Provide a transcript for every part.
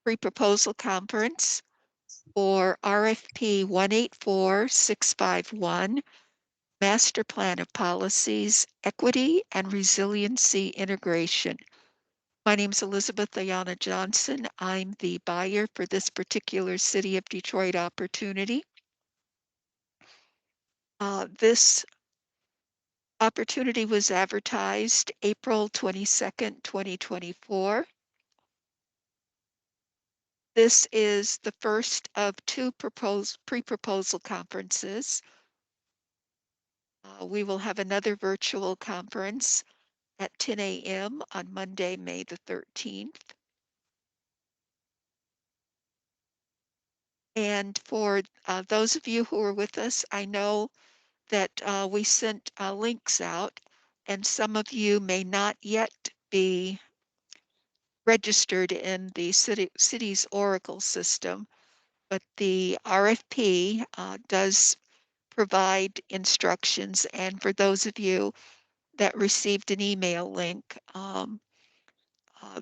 pre-proposal conference for RFP 184651, Master Plan of Policies, Equity and Resiliency Integration. My name is Elizabeth Ayana Johnson. I'm the buyer for this particular City of Detroit opportunity. This opportunity was advertised April 22nd, 2024. This is the first of two pre-proposal conferences. We will have another virtual conference at 10 a.m. on Monday, May the 13th. And for those of you who are with us, I know that we sent links out, and some of you may not yet be registered in the city's Oracle system, but the RFP does provide instructions. And for those of you that received an email link,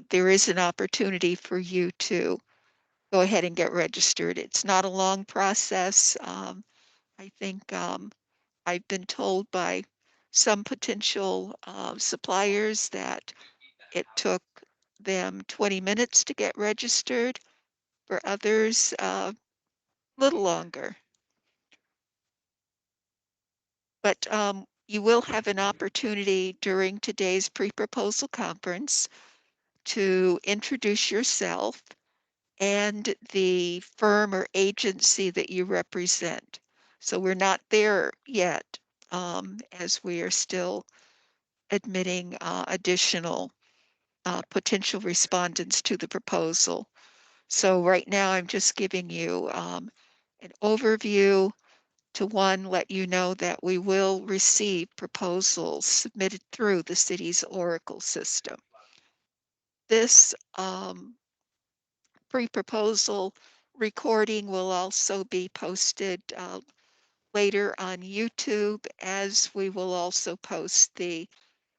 there is an opportunity for you to go ahead and get registered. It's not a long process. I think I've been told by some potential suppliers that it took them 20 minutes to get registered. For others, a little longer. But you will have an opportunity during today's pre-proposal conference to introduce yourself and the firm or agency that you represent. So we're not there yet, as we are still admitting additional potential respondents to the proposal. So right now I'm just giving you an overview to let you know that we will receive proposals submitted through the city's Oracle system. This pre-proposal recording will also be posted later on YouTube, as we will also post the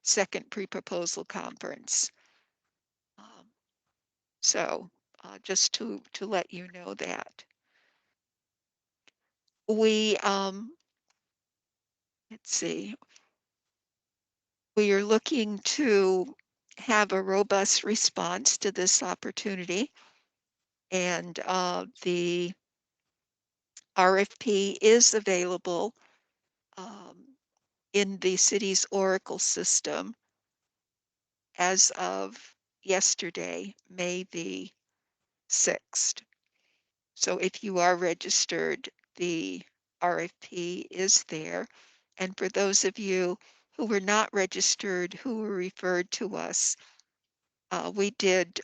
second pre-proposal conference. So just to let you know that. We, let's see, we are looking to have a robust response to this opportunity, and the RFP is available in the city's Oracle system as of yesterday, May the 6th. So if you are registered, the RFP is there. And for those of you who were not registered, who were referred to us, we did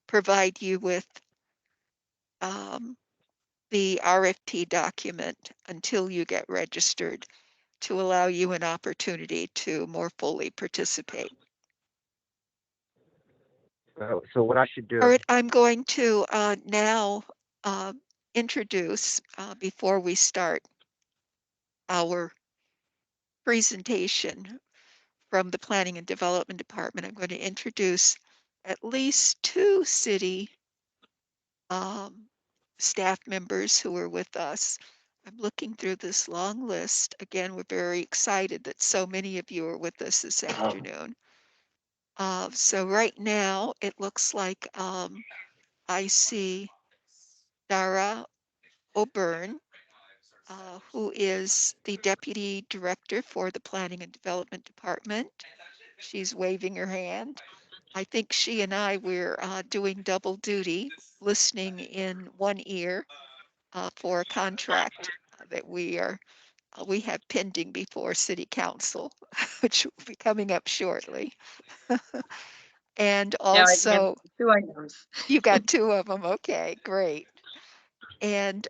provide you with the RFP document until you get registered to allow you an opportunity to more fully participate. So what I should do? All right, I'm going to now introduce, before we start our presentation from the Planning and Development Department, I'm going to introduce at least two city staff members who are with us. I'm looking through this long list. Again, we're very excited that so many of you are with us this afternoon. So right now, it looks like I see Dara O'Byrne, who is the Deputy Director for the Planning and Development Department. She's waving her hand. I think she and I were doing double duty, listening in one ear for a contract that we have pending before City Council, which will be coming up shortly. And also, two items. You got two of them. Okay, great. And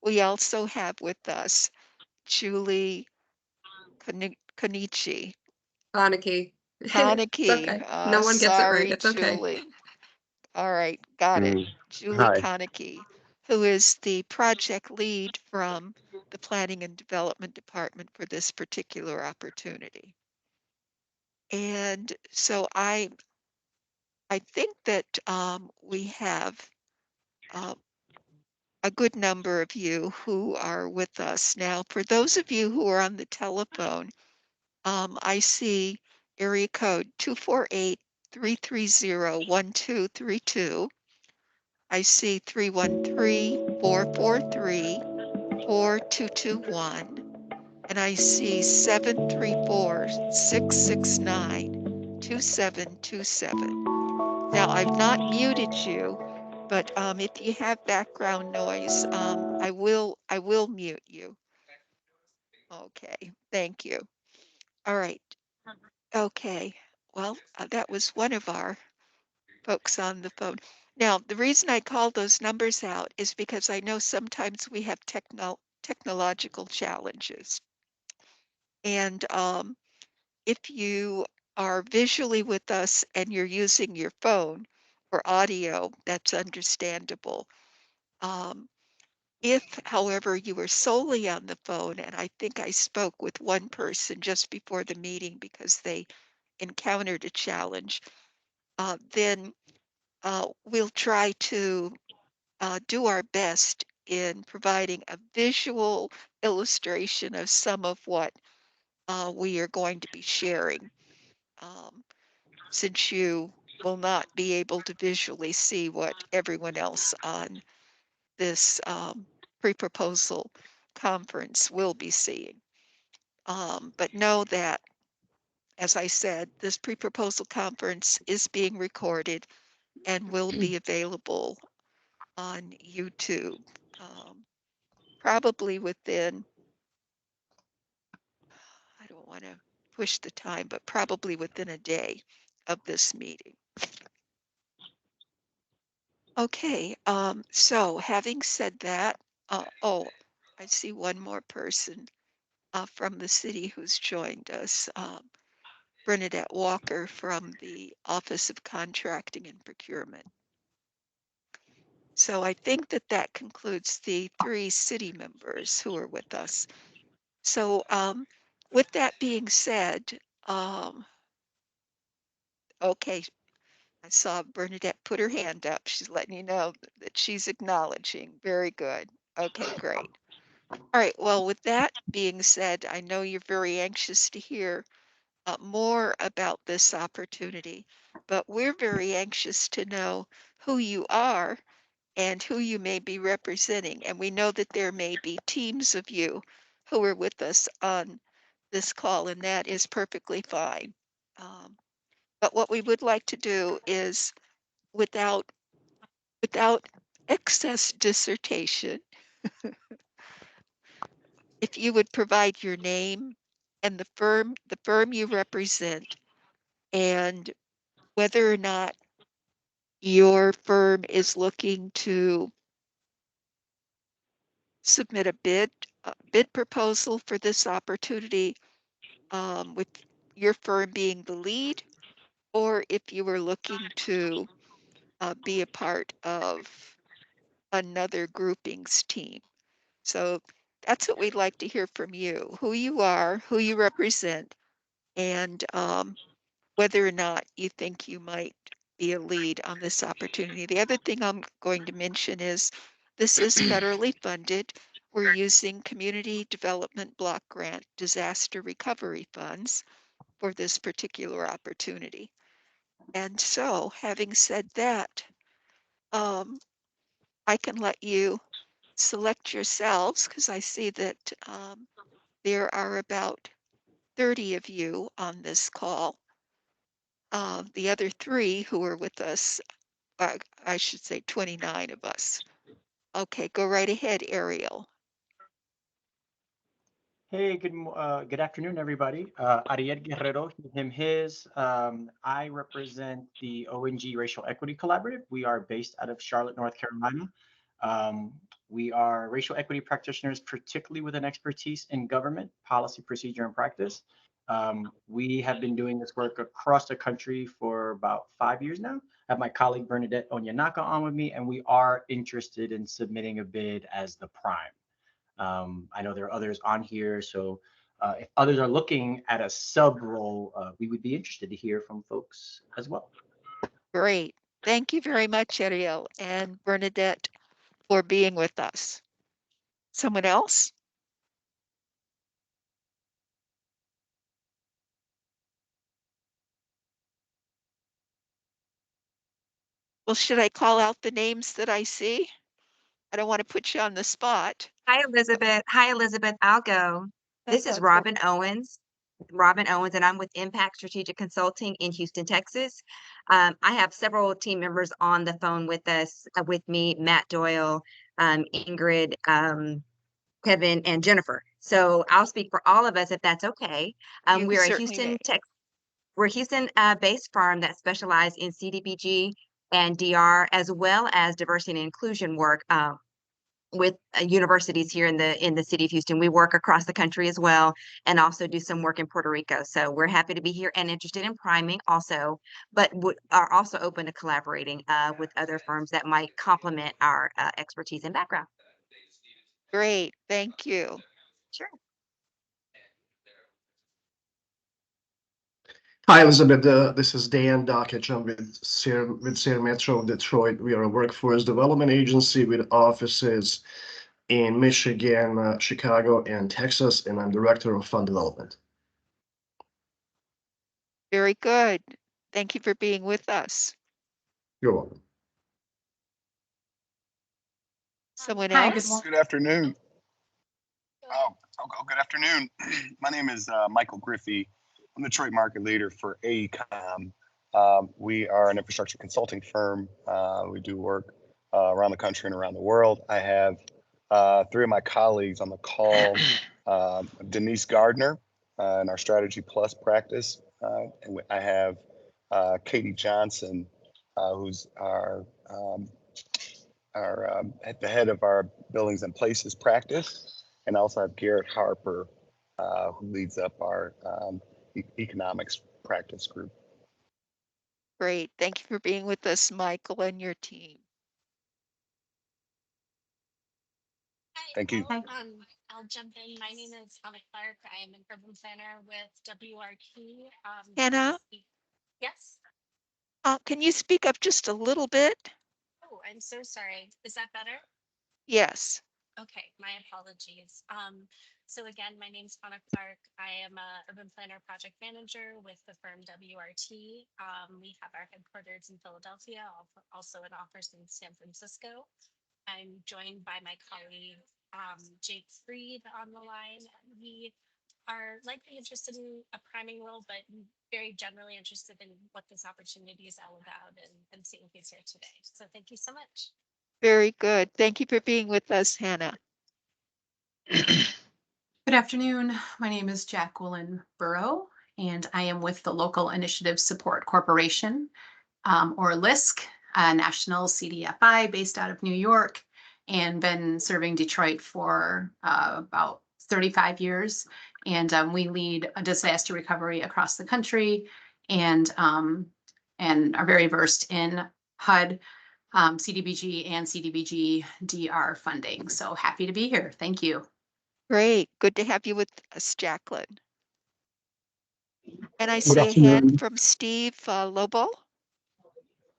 we also have with us Julie Konichi. Haneke. Haneke. Okay. No one gets it right. It's okay. Julie. All right, got it. Julie Hi. Konecki, who is the project lead from the Planning and Development Department for this particular opportunity. And so I I think that we have uh, a good number of you who are with us now. For those of you who are on the telephone, I see area code 248-330-1232. I see 313-443-4221. And I see 734-669-2727. Now, I've not muted you, but if you have background noise, I will mute you. Okay, thank you. All right. Okay. Well, that was one of our folks on the phone. Now, the reason I called those numbers out is because I know sometimes we have technological challenges. And if you are visually with us and you're using your phone or audio, that's understandable. Um, if, however, you were solely on the phone, and I think I spoke with one person just before the meeting because they encountered a challenge, then we'll try to do our best in providing a visual illustration of some of what we are going to be sharing. Um, since you will not be able to visually see what everyone else on this pre-proposal conference will be seeing. But know that, as I said, this pre-proposal conference is being recorded and will be available on YouTube, probably within, I don't want to push the time, but probably within a day of this meeting. Okay, so having said that, oh, I see one more person from the city who's joined us, Bernadette Walker from the Office of Contracting and Procurement. So I think that that concludes the 3 city members who are with us. So with that being said, okay, I saw Bernadette put her hand up. She's letting you know that she's acknowledging. Very good. Okay, great. All right. Well, with that being said, I know you're very anxious to hear more about this opportunity, but we're very anxious to know who you are and who you may be representing. And we know that there may be teams of you who are with us on this call, and that is perfectly fine. But what we would like to do is, without without excess dissertation, if you would provide your name and the firm you represent, and whether or not your firm is looking to submit a bid proposal for this opportunity, with your firm being the lead, or if you were looking to be a part of another grouping's team. So that's what we'd like to hear from you, who you are, who you represent, and whether or not you think you might be a lead on this opportunity. The other thing I'm going to mention is this is federally funded. We're using Community Development Block Grant disaster recovery funds for this particular opportunity. And so, having said that, um, I can let you select yourselves because I see that there are about 30 of you on this call. The other 3 who are with us, I should say 29 of us. Okay, go right ahead, Ariel. Hey, good afternoon, everybody. Ariel Guerrero, him, his. I represent the ONG Racial Equity Collaborative. We are based out of Charlotte, North Carolina. Um, we are racial equity practitioners, particularly with an expertise in government, policy, procedure, and practice. We have been doing this work across the country for about 5 years now. I have my colleague Bernadette Onyanaka on with me, and we are interested in submitting a bid as the prime. I know there are others on here, so if others are looking at a sub role, we would be interested to hear from folks as well. Great. Thank you very much, Ariel and Bernadette, for being with us. Someone else? Well, should I call out the names that I see? I don't want to put you on the spot. Hi, Elizabeth. Hi, Elizabeth. I'll go. This is Okay. Robin Owens. Robin Owens, and I'm with Impact Strategic Consulting in Houston, Texas. I have several team members on the phone with us, with me, Matt Doyle, Ingrid, Kevin, and Jennifer. So I'll speak for all of us if that's okay. You We're a certainly may. We're a Houston based firm that specializes in CDBG and DR, as well as diversity and inclusion work. With universities here in the city of Houston. We work across the country as well, and also do some work in Puerto Rico. So we're happy to be here and interested in priming also, but are also open to collaborating with other firms that might complement our expertise and background. Great. Thank you. Sure. Hi, Elizabeth. This is Dan Dockich. I'm with Sierra Metro Detroit. We are a workforce development agency with offices in Michigan, Chicago, and Texas, and I'm Director of Fund Development. Very good. Thank you for being with us. You're welcome. Someone Hi, else? good afternoon. Good afternoon. My name is Michael Griffey. I'm the Detroit market leader for AECOM. We are an infrastructure consulting firm. We do work around the country and around the world. I have three of my colleagues on the call. Denise Gardner in our Strategy Plus practice. And I have Katie Johnson, who's at the head of our Buildings and Places practice. And I also have Garrett Harper, who leads up our economics practice group. Great. Thank you for being with us, Michael, and your team. Thank you. I'll jump in. My name is Hannah Clark. I am an urban planner with WRT. Hannah? Yes. Can you speak up just a little bit? Oh, I'm so sorry. Is that better? Yes. Okay, my apologies. So again, my name is Hannah Clark. I am a urban planner project manager with the firm WRT. We have our headquarters in Philadelphia, also an office in San Francisco. I'm joined by my colleague, Jake Freed on the line. We are likely interested in a priming role, but very generally interested in what this opportunity is all about and seeing who's here today. So thank you so much. Very good. Thank you for being with us, Hannah. Good afternoon. My name is Jacqueline Burrow, and I am with the Local Initiative Support Corporation, or LISC, a national CDFI based out of New York, and been serving Detroit for about 35 years. And we lead a disaster recovery across the country, and are very versed in HUD, CDBG, and CDBG DR funding. So happy to be here. Thank you. Great. Good to have you with us, Jacqueline. And I Good see a afternoon. hand from Steve Lobo.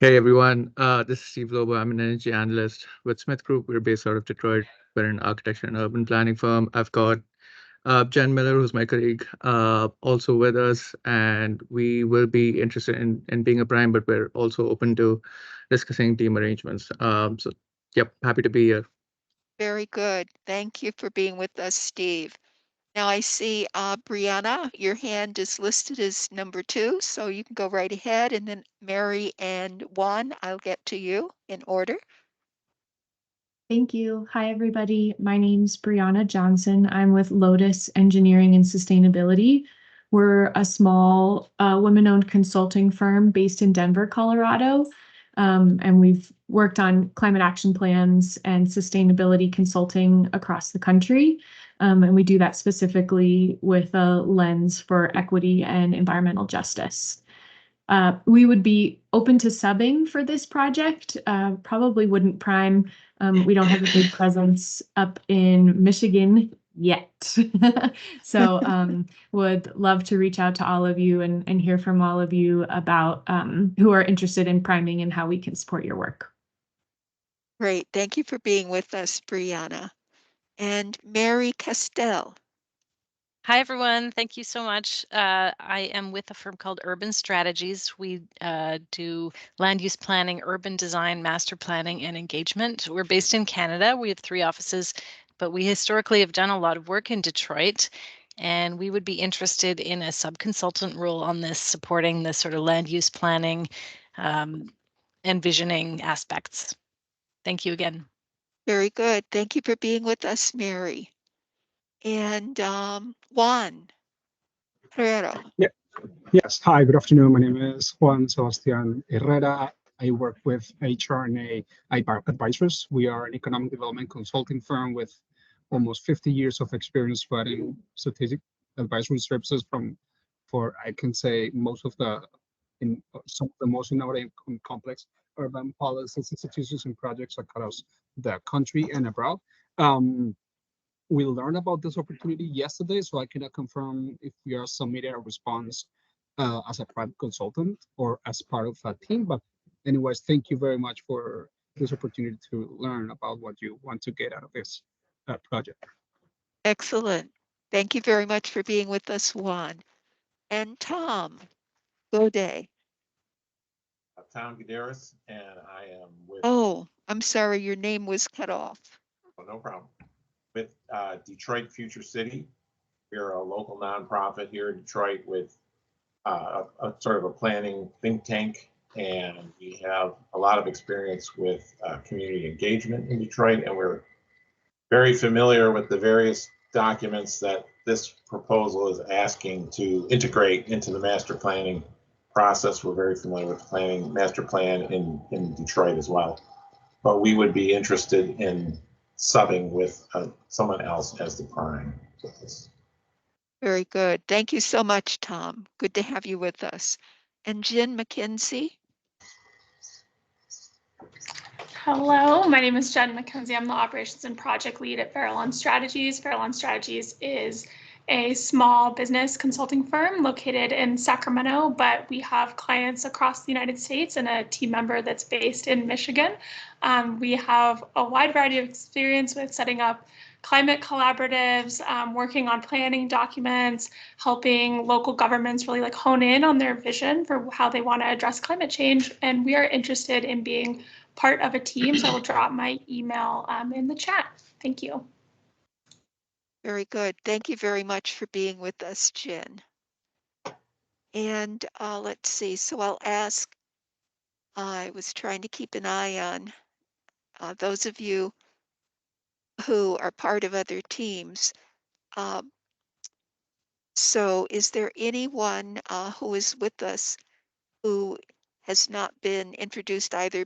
Hey everyone, this is Steve Lobo. I'm an energy analyst with Smith Group. We're based out of Detroit. We're an architecture and urban planning firm. I've got Jen Miller, who's my colleague, also with us, and we will be interested in being a prime, but we're also open to discussing team arrangements. So, yep, happy to be here. Very good. Thank you for being with us, Steve. Now I see Brianna, your hand is listed as number 2, so you can go right ahead, and then Mary and Juan, I'll get to you in order. Thank you. Hi, everybody. My name's Brianna Johnson. I'm with Lotus Engineering and Sustainability. We're a small women-owned consulting firm based in Denver, Colorado. And we've worked on climate action plans and sustainability consulting across the country. And we do that specifically with a lens for equity and environmental justice. We would be open to subbing for this project, probably wouldn't prime. We don't have a big presence up in Michigan yet. So would love to reach out to all of you and hear from all of you about who are interested in priming and how we can support your work. Great. Thank you for being with us, Brianna. And Mary Castell. Hi, everyone. Thank you so much. I am with a firm called Urban Strategies. We do land use planning, urban design, master planning, and engagement. We're based in Canada. We have 3 offices, but we historically have done a lot of work in Detroit. And we would be interested in a sub-consultant role on this, supporting the sort of land use planning and visioning aspects. Thank you again. Very good. Thank you for being with us, Mary. And Juan Herrero. Yeah. Yes. Hi, good afternoon. My name is Juan Sebastian Herrera. I work with HRNA Advisors. We are an economic development consulting firm with almost 50 years of experience providing strategic advisory services for I can say most of in some of the most innovative and complex urban policies, institutions, and projects across the country and abroad. We learned about this opportunity yesterday, so I cannot confirm if we are submitting a response as a private consultant or as part of a team. But anyways, thank you very much for this opportunity to learn about what you want to get out of this project. Excellent. Thank you very much for being with us, Juan. And Tom Goday. Tom Gadaris, and I am with. Oh, I'm sorry, your name was cut off. Oh, no problem. With Detroit Future City. We are a local nonprofit here in Detroit with a sort of a planning think tank, and we have a lot of experience with community engagement in Detroit, and we're very familiar with the various documents that this proposal is asking to integrate into the master planning process. We're very familiar with planning master plan in Detroit as well, but we would be interested in subbing with someone else as the prime with this. Very good. Thank you so much, Tom. Good to have you with us. And Jen McKenzie. Hello, my name is Jen McKenzie. I'm the operations and project lead at Farallon Strategies. Farallon Strategies is a small business consulting firm located in Sacramento, but we have clients across the United States and a team member that's based in Michigan. We have a wide variety of experience with setting up climate collaboratives, working on planning documents, helping local governments really hone in on their vision for how they want to address climate change. And we are interested in being part of a team. So I will drop my email in the chat. Thank you. Very good. Thank you very much for being with us, Jen. And let's see. So I'll ask, I was trying to keep an eye on those of you who are part of other teams. So is there anyone who is with us who has not been introduced either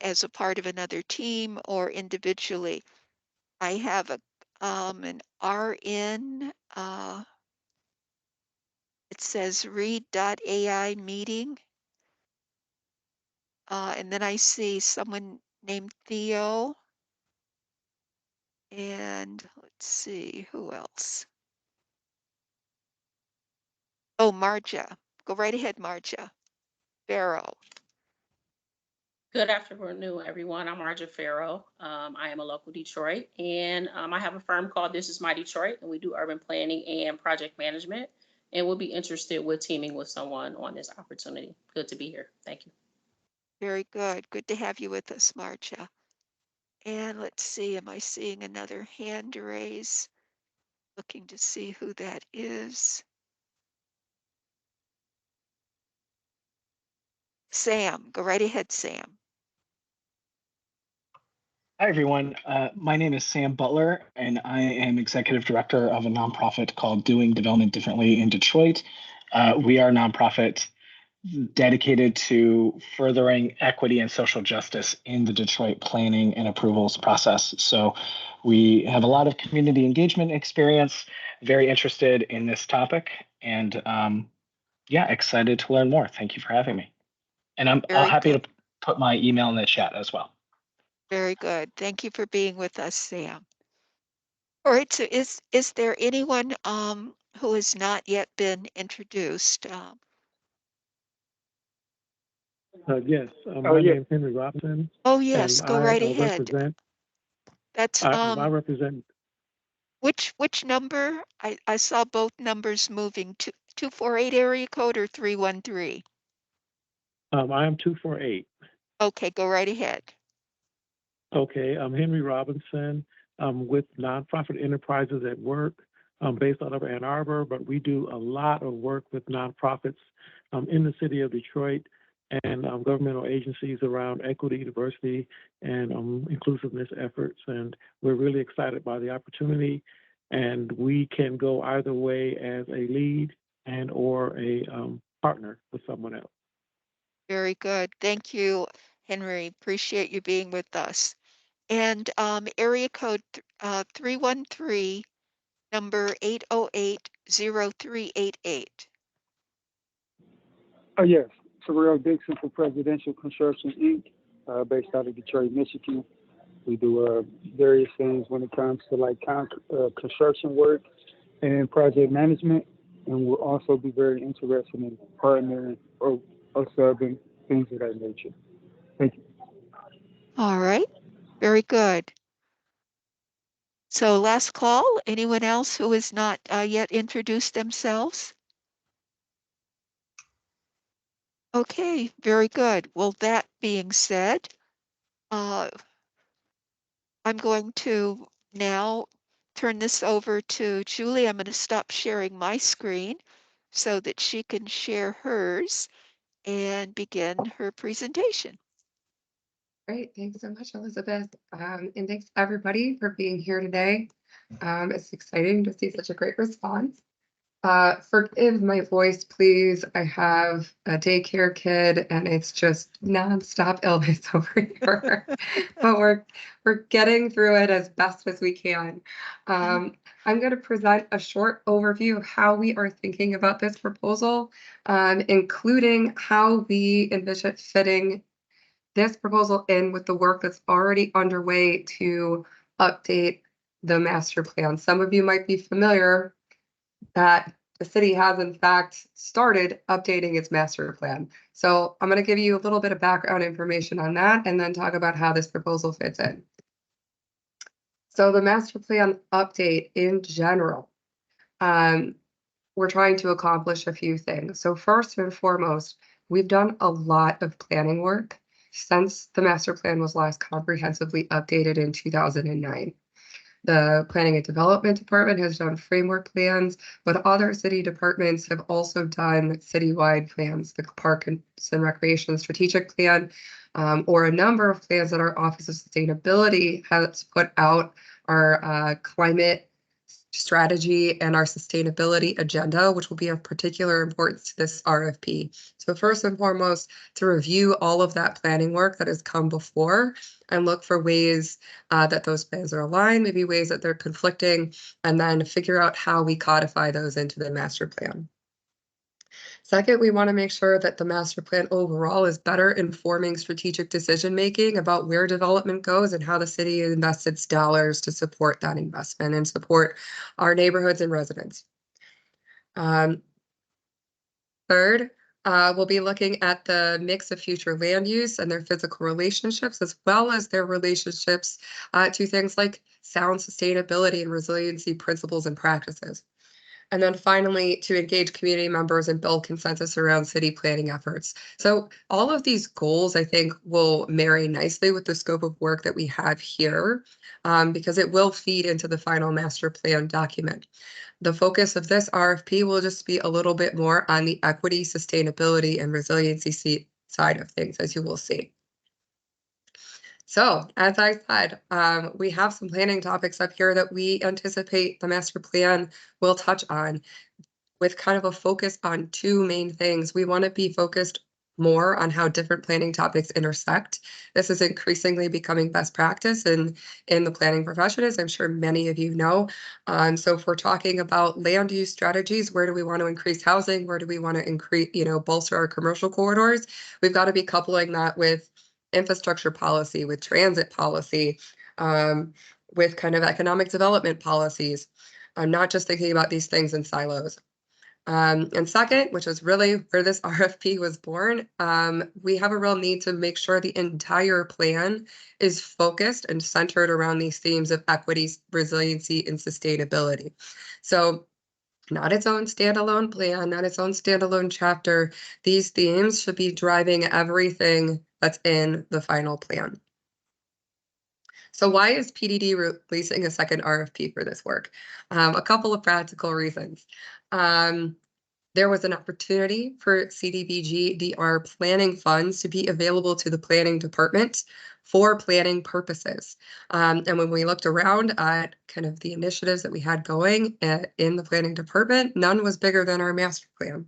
as a part of another team or individually? I have an RN, it says read.ai meeting. And then I see someone named Theo. And let's see, who else? Oh, Marja. Go right ahead, Marja. Barrow. Good afternoon, everyone. I'm Marja Farrow. I am a local Detroit, and I have a firm called This Is My Detroit, and we do urban planning and project management, and we'll be interested with teaming with someone on this opportunity. Good to be here. Thank you. Very good. Good to have you with us, Marja. And let's see, am I seeing another hand raise? Looking to see who that is. Sam, go right ahead, Sam. Hi, everyone. My name is Sam Butler, and I am executive director of a nonprofit called Doing Development Differently in Detroit. We are a nonprofit dedicated to furthering equity and social justice in the Detroit planning and approvals process. So we have a lot of community engagement experience, very interested in this topic, and yeah, excited to learn more. Thank you for having me. And I'm happy to put my email in the chat as well. Very good. Thank you for being with us, Sam. All right, so is there anyone who has not yet been introduced? Yes, my name is Henry Robinson. Oh yes, And go I right ahead. represent, That's I represent, which number? I saw both numbers moving. 248 area code or 313? I am 248. Okay, go right ahead. Okay, I'm Henry Robinson. I'm with Nonprofit Enterprises at Work. I'm based out of Ann Arbor, but we do a lot of work with nonprofits in the city of Detroit and governmental agencies around equity, diversity, and inclusiveness efforts. And we're really excited by the opportunity. And we can go either way as a lead and or a partner with someone else. Very good. Thank you, Henry. Appreciate you being with us. And area code 313, number 808-0388. Oh, yes. Terrell Dixon for Presidential Construction, Inc., based out of Detroit, Michigan. We do various things when it comes to like construction work and project management. And we'll also be very interested in partnering or subbing, things of that nature. Thank you. All right. Very good. So last call, anyone else who has not yet introduced themselves? Okay, very good. Well, that being said, I'm going to now turn this over to Julie. I'm going to stop sharing my screen so that she can share hers and begin her presentation. Great. Thanks so much, Elizabeth. And thanks everybody for being here today. It's exciting to see such a great response. Forgive my voice, please. I have a daycare kid and it's just nonstop illness over here. But we're getting through it as best as we can. I'm going to present a short overview of how we are thinking about this proposal, including how we envision fitting this proposal in with the work that's already underway to update the master plan. Some of you might be familiar that the city has in fact started updating its master plan. So I'm going to give you a little bit of background information on that and then talk about how this proposal fits in. So the master plan update in general, we're trying to accomplish a few things. So first and foremost, we've done a lot of planning work since the master plan was last comprehensively updated in 2009. The Planning and Development Department has done framework plans, but other city departments have also done citywide plans, the Parks and Recreation Strategic Plan, or a number of plans that our Office of Sustainability has put out, our climate strategy and our sustainability agenda, which will be of particular importance to this RFP. So first and foremost, to review all of that planning work that has come before and look for ways that those plans are aligned, maybe ways that they're conflicting, and then figure out how we codify those into the master plan. Second, we want to make sure that the master plan overall is better informing strategic decision-making about where development goes and how the city invests its dollars to support that investment and support our neighborhoods and residents. Third, we'll be looking at the mix of future land use and their physical relationships, as well as their relationships to things like sound sustainability and resiliency principles and practices. And then finally, to engage community members and build consensus around city planning efforts. So all of these goals, I think, will marry nicely with the scope of work that we have here, because it will feed into the final master plan document. The focus of this RFP will just be a little bit more on the equity, sustainability, and resiliency side of things, as you will see. So, as I said, we have some planning topics up here that we anticipate the master plan will touch on, with kind of a focus on two main things. We want to be focused more on how different planning topics intersect. This is increasingly becoming best practice in the planning profession, as I'm sure many of you know. So if we're talking about land use strategies, where do we want to increase housing? Where do we want to increase, bolster our commercial corridors? We've got to be coupling that with infrastructure policy, with transit policy, with kind of economic development policies. I'm not just thinking about these things in silos. And second, which is really where this RFP was born, we have a real need to make sure the entire plan is focused and centered around these themes of equity, resiliency, and sustainability. So not its own standalone plan, not its own standalone chapter. These themes should be driving everything that's in the final plan. So why is PDD releasing a second RFP for this work? A couple of practical reasons. There was an opportunity for CDBG DR planning funds to be available to the planning department for planning purposes. And when we looked around at kind of the initiatives that we had going in the planning department, none was bigger than our master plan.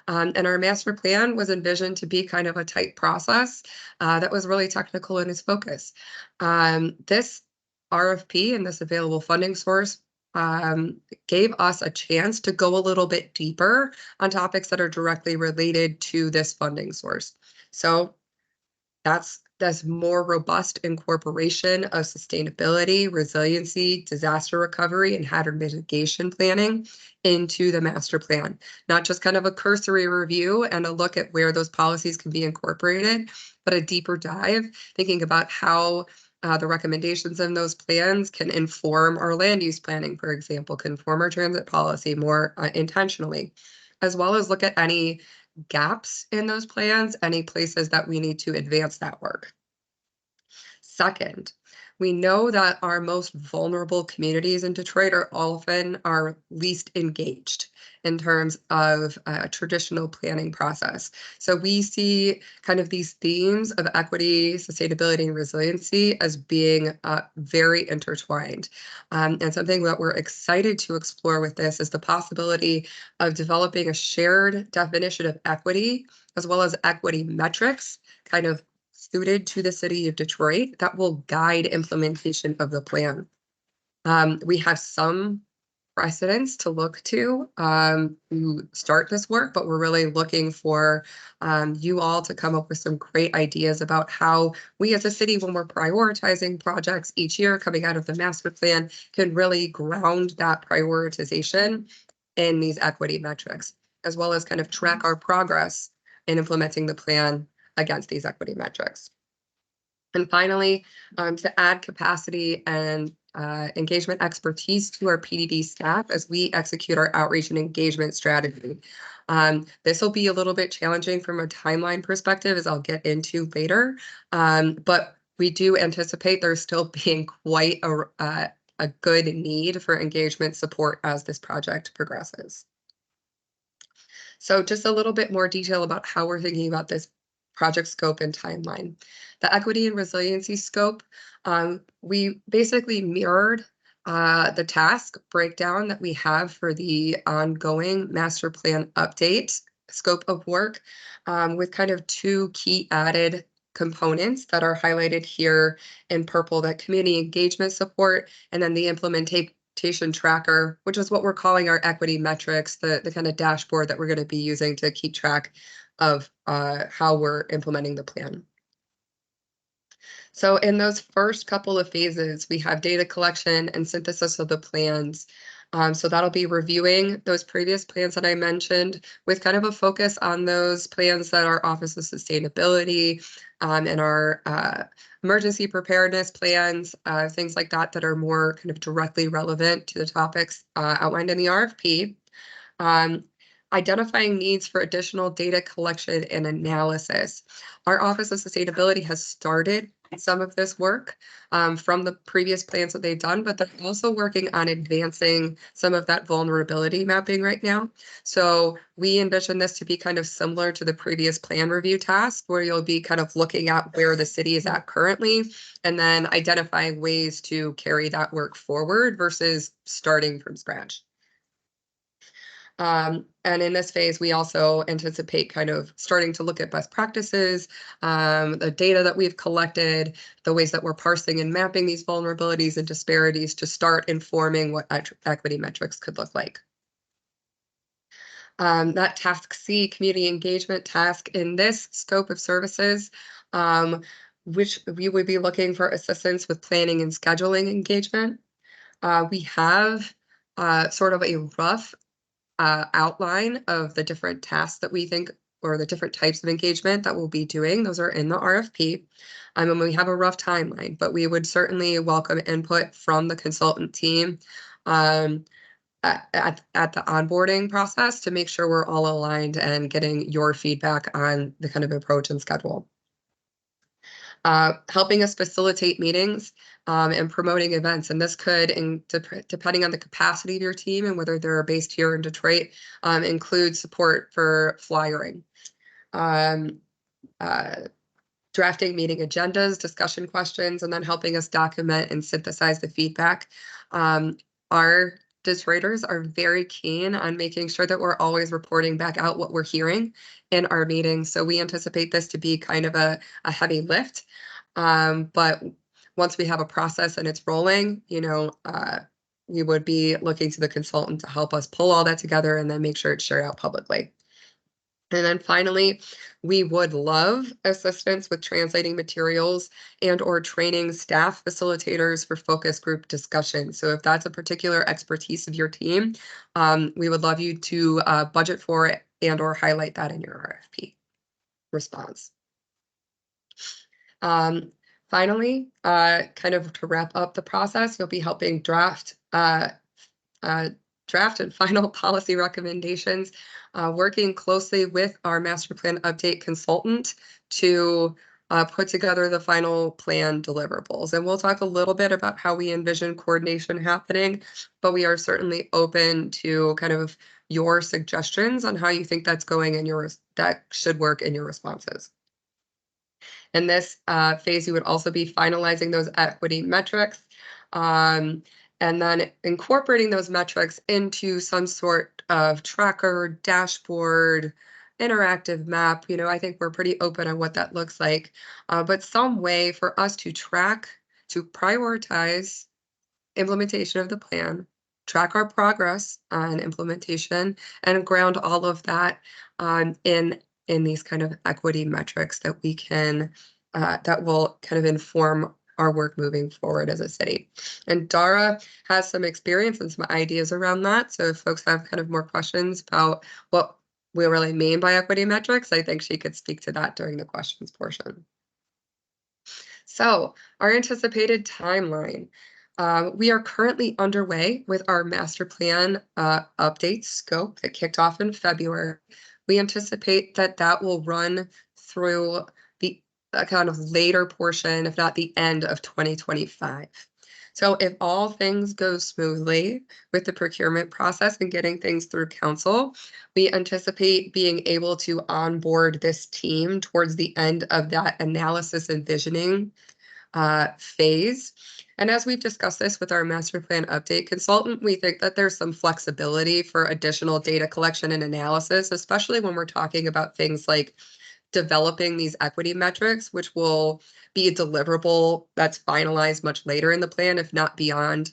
And our master plan was envisioned to be kind of a tight process that was really technical in its focus. This RFP and this available funding source gave us a chance to go a little bit deeper on topics that are directly related to this funding source. So that's more robust incorporation of sustainability, resiliency, disaster recovery, and hazard mitigation planning into the master plan. Not just kind of a cursory review and a look at where those policies can be incorporated, but a deeper dive, thinking about how the recommendations in those plans can inform our land use planning, for example, can inform our transit policy more intentionally, as well as look at any gaps in those plans, any places that we need to advance that work. Second, we know that our most vulnerable communities in Detroit are often our least engaged in terms of a traditional planning process. So we see kind of these themes of equity, sustainability, and resiliency as being very intertwined. And something that we're excited to explore with this is the possibility of developing a shared definition of equity, as well as equity metrics, kind of suited to the city of Detroit that will guide implementation of the plan. We have some precedents to look to start this work, but we're really looking for you all to come up with some great ideas about how we as a city, when we're prioritizing projects each year coming out of the master plan, can really ground that prioritization in these equity metrics, as well as kind of track our progress in implementing the plan against these equity metrics. And finally, to add capacity and engagement expertise to our PDD staff as we execute our outreach and engagement strategy. This will be a little bit challenging from a timeline perspective, as I'll get into later, but we do anticipate there's still being quite a good need for engagement support as this project progresses. So just a little bit more detail about how we're thinking about this project scope and timeline. The equity and resiliency scope, we basically mirrored the task breakdown that we have for the ongoing master plan update scope of work, with kind of two key added components that are highlighted here in purple, that community engagement support, and then the implementation tracker, which is what we're calling our equity metrics, the kind of dashboard that we're going to be using to keep track of how we're implementing the plan. So in those first couple of phases, we have data collection and synthesis of the plans. So that'll be reviewing those previous plans that I mentioned with kind of a focus on those plans that our Office of Sustainability and our emergency preparedness plans, things like that, that are more kind of directly relevant to the topics outlined in the RFP. Identifying needs for additional data collection and analysis. Our Office of Sustainability has started some of this work from the previous plans that they've done, but they're also working on advancing some of that vulnerability mapping right now. So we envision this to be kind of similar to the previous plan review task, where you'll be kind of looking at where the city is at currently, and then identifying ways to carry that work forward versus starting from scratch. And in this phase, we also anticipate kind of starting to look at best practices, the data that we've collected, the ways that we're parsing and mapping these vulnerabilities and disparities to start informing what equity metrics could look like. That task C, community engagement task, in this scope of services, which we would be looking for assistance with planning and scheduling engagement. We have sort of a rough outline of the different tasks that we think, or the different types of engagement that we'll be doing. Those are in the RFP. And we have a rough timeline, but we would certainly welcome input from the consultant team at the onboarding process to make sure we're all aligned and getting your feedback on the kind of approach and schedule. Helping us facilitate meetings and promoting events. And this could, depending on the capacity of your team and whether they're based here in Detroit, include support for flyering. Drafting meeting agendas, discussion questions, and then helping us document and synthesize the feedback. Our Detroiters are very keen on making sure that we're always reporting back out what we're hearing in our meetings. So we anticipate this to be kind of a heavy lift. But once we have a process and it's rolling, we would be looking to the consultant to help us pull all that together and then make sure it's shared out publicly. And then finally, we would love assistance with translating materials and or training staff facilitators for focus group discussions. So if that's a particular expertise of your team, we would love you to budget for it and or highlight that in your RFP response. Finally, kind of to wrap up the process, you'll be helping draft and final policy recommendations, working closely with our master plan update consultant to put together the final plan deliverables. And we'll talk a little bit about how we envision coordination happening, but we are certainly open to kind of your suggestions on how you think that's going and that should work in your responses. In this phase, you would also be finalizing those equity metrics, and then incorporating those metrics into some sort of tracker, dashboard, interactive map. I think we're pretty open on what that looks like, but some way for us to track, to prioritize implementation of the plan, track our progress on implementation, and ground all of that in these kind of equity metrics that we can, that will kind of inform our work moving forward as a city. And Dara has some experience and some ideas around that. So if folks have kind of more questions about what we really mean by equity metrics, I think she could speak to that during the questions portion. So our anticipated timeline. We are currently underway with our master plan update scope that kicked off in February. We anticipate that will run through the kind of later portion, if not the end of 2025. So if all things go smoothly with the procurement process and getting things through council, we anticipate being able to onboard this team towards the end of that analysis and visioning phase. And as we've discussed this with our master plan update consultant, we think that there's some flexibility for additional data collection and analysis, especially when we're talking about things like developing these equity metrics, which will be a deliverable that's finalized much later in the plan, if not beyond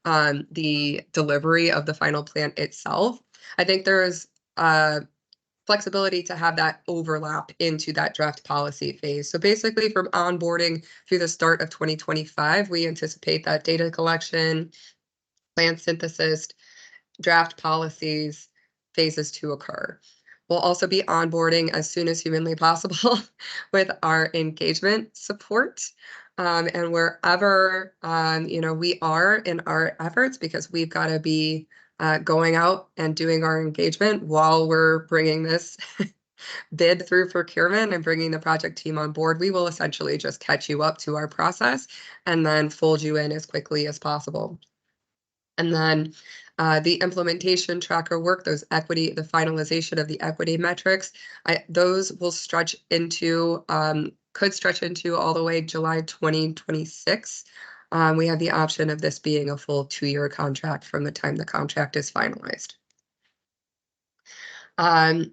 the delivery of the final plan itself. I think there is flexibility to have that overlap into that draft policy phase. So basically from onboarding through the start of 2025, we anticipate that data collection, plan synthesis, draft policies phases to occur. We'll also be onboarding as soon as humanly possible with our engagement support. And wherever we are in our efforts, because we've got to be going out and doing our engagement while we're bringing this bid through procurement and bringing the project team on board, we will essentially just catch you up to our process and then fold you in as quickly as possible. And then the implementation tracker work, the finalization of the equity metrics, those will stretch into, could stretch into all the way July 2026. We have the option of this being a full 2-year contract from the time the contract is finalized.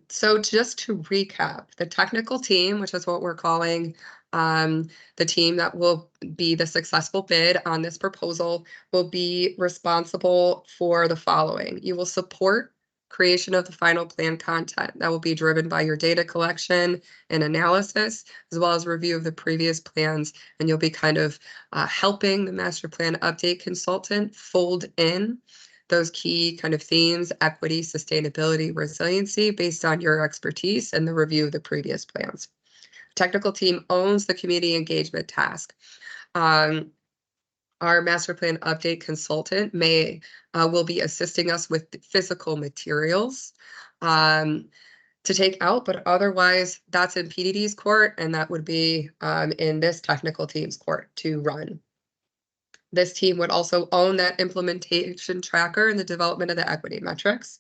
So just to recap, the technical team, which is what we're calling the team that will be the successful bid on this proposal, will be responsible for the following. You will support creation of the final plan content that will be driven by your data collection and analysis, as well as review of the previous plans. And you'll be kind of helping the master plan update consultant fold in those key kind of themes: equity, sustainability, resiliency, based on your expertise and the review of the previous plans. Technical team owns the community engagement task. Our master plan update consultant will be assisting us with physical materials to take out, but otherwise that's in PDD's court, and that would be in this technical team's court to run. This team would also own that implementation tracker and the development of the equity metrics.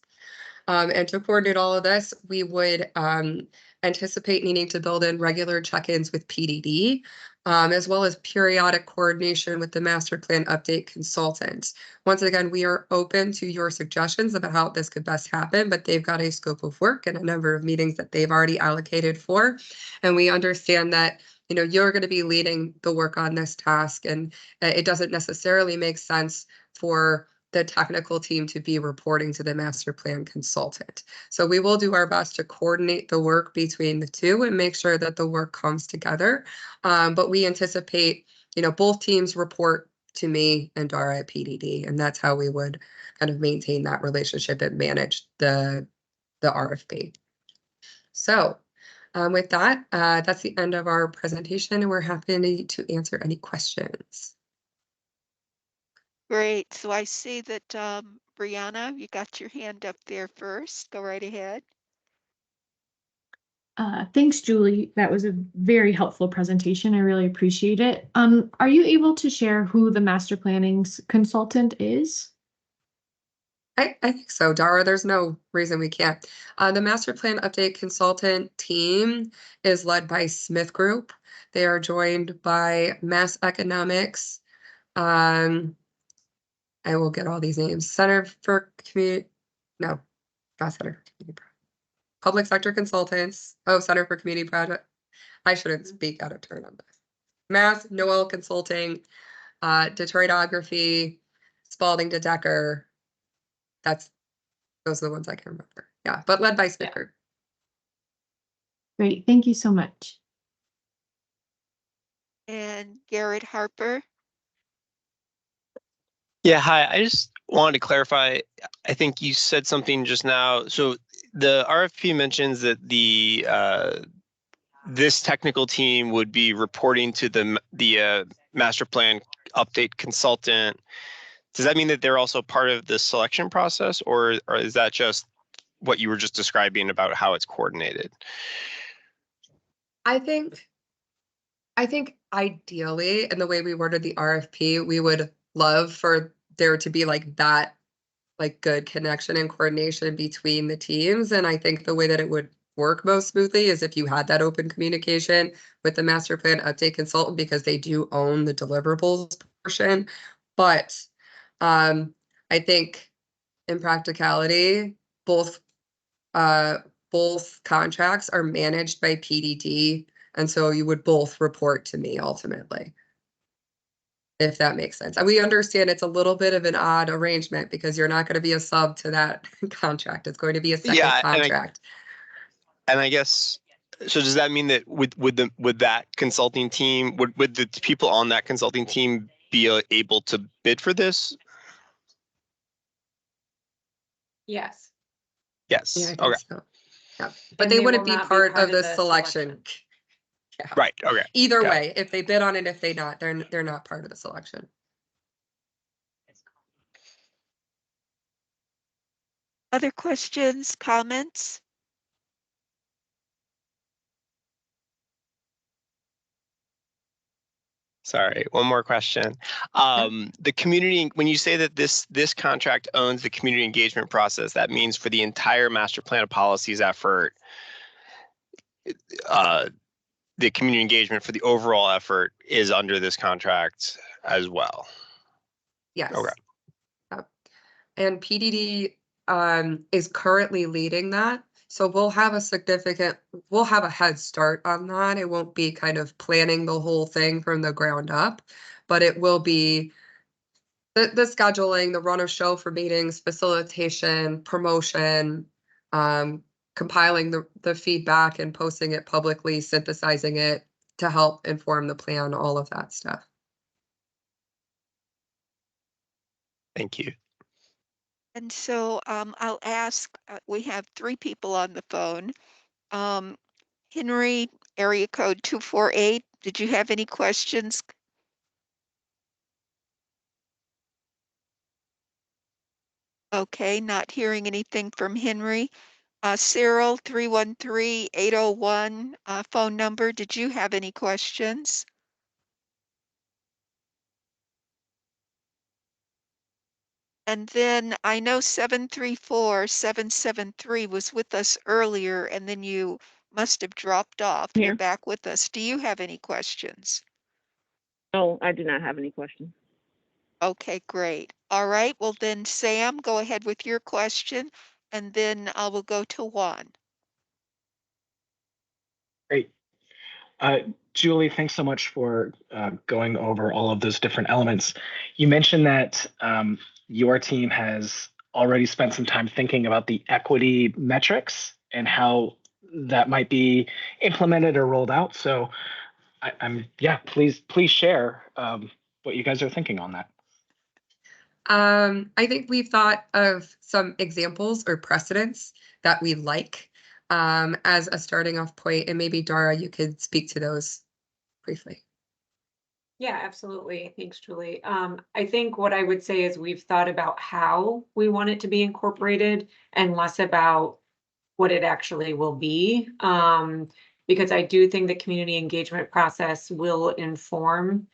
And to coordinate all of this, we would anticipate needing to build in regular check-ins with PDD, as well as periodic coordination with the master plan update consultant. Once again, we are open to your suggestions about how this could best happen, but they've got a scope of work and a number of meetings that they've already allocated for. And we understand that you're going to be leading the work on this task, and it doesn't necessarily make sense for the technical team to be reporting to the master plan consultant. So we will do our best to coordinate the work between the two and make sure that the work comes together. But we anticipate, both teams report to me and Dara at PDD, and that's how we would kind of maintain that relationship and manage the RFP. So with that, that's the end of our presentation, and we're happy to answer any questions. Great. So I see that Brianna, you got your hand up there first. Go right ahead. Thanks, Julie. That was a very helpful presentation. I really appreciate it. Are you able to share who the master planning consultant is? I think so, Dara. There's no reason we can't. The master plan update consultant team is led by Smith Group. They are joined by Mass Economics. I will get all these names. Center for Community, no, not Center for Community Project. Public Sector Consultants. Oh, Center for Community Project. I shouldn't speak out of turn on this. Mass Noel Consulting, Detroitography, Spalding to Decker. Those are the ones I can remember. Yeah, but led by Smith Group. Great, thank you so much. And Garrett Harper. Yeah, hi. I just wanted to clarify. I think you said something just now. So the RFP mentions that this technical team would be reporting to the master plan update consultant. Does that mean that they're also part of the selection process, or is that just what you were just describing about how it's coordinated? I think ideally, in the way we worded the RFP, we would love for there to be that good connection and coordination between the teams. And I think the way that it would work most smoothly is if you had that open communication with the master plan update consultant, because they do own the deliverables portion. But I think in practicality, both contracts are managed by PDD, and so you would both report to me ultimately, if that makes sense. And we understand it's a little bit of an odd arrangement because you're not going to be a sub to that contract. It's going to be a second contract. And I guess, so does that mean that with that consulting team, would the people on that consulting team be able to bid for this? Yes. Yes. Yeah, I think okay. so. Yeah, but they wouldn't be part of the selection. Yeah. Right. Okay. Either way, if they bid on it, if they not, they're not part of the selection. Other questions, comments? Sorry, one more question. The community, when you say that this contract owns the community engagement process, that means for the entire master plan of policies effort, the community engagement for the overall effort is under this contract as well. Yes. Okay. And PDD is currently leading that. So we'll have a head start on that. It won't be kind of planning the whole thing from the ground up, but it will be The scheduling, the run of show for meetings, facilitation, promotion, compiling the feedback and posting it publicly, synthesizing it to help inform the plan, all of that stuff. Thank you. And so I'll ask, we have 3 people on the phone. Henry, area code 248, did you have any questions? Okay, not hearing anything from Henry. Cyril, 313-801, phone number, did you have any questions? And then I know 734-773 was with us earlier, and then you must have dropped off. You're Here. back with us. Do you have any questions? No, I do not have any questions. Okay, great. All right, well then, Sam, go ahead with your question, and then I will go to Juan. Great. Julie, thanks so much for going over all of those different elements. You mentioned that your team has already spent some time thinking about the equity metrics and how that might be implemented or rolled out. So please share what you guys are thinking on that. I think we've thought of some examples or precedents that we like as a starting off point, and maybe Dara, you could speak to those briefly. Yeah, absolutely. Thanks, Julie. I think what I would say is we've thought about how we want it to be incorporated and less about what it actually will be. Because I do think the community engagement process will inform,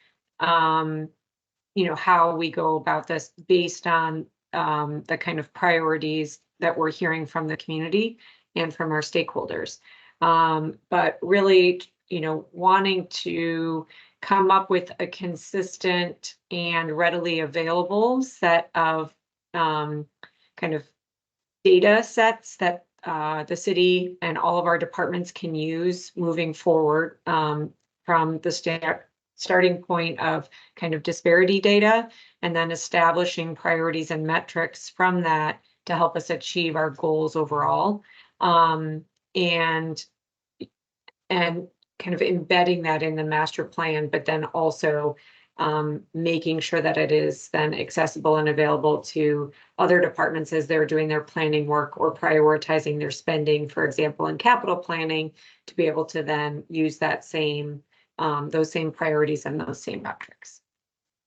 how we go about this based on the kind of priorities that we're hearing from the community and from our stakeholders. But really, wanting to come up with a consistent and readily available set of kind of data sets that the city and all of our departments can use moving forward from the starting point of kind of disparity data, and then establishing priorities and metrics from that to help us achieve our goals overall. And kind of embedding that in the master plan, but then also making sure that it is then accessible and available to other departments as they're doing their planning work or prioritizing their spending, for example, in capital planning, to be able to then use that those same priorities and those same metrics.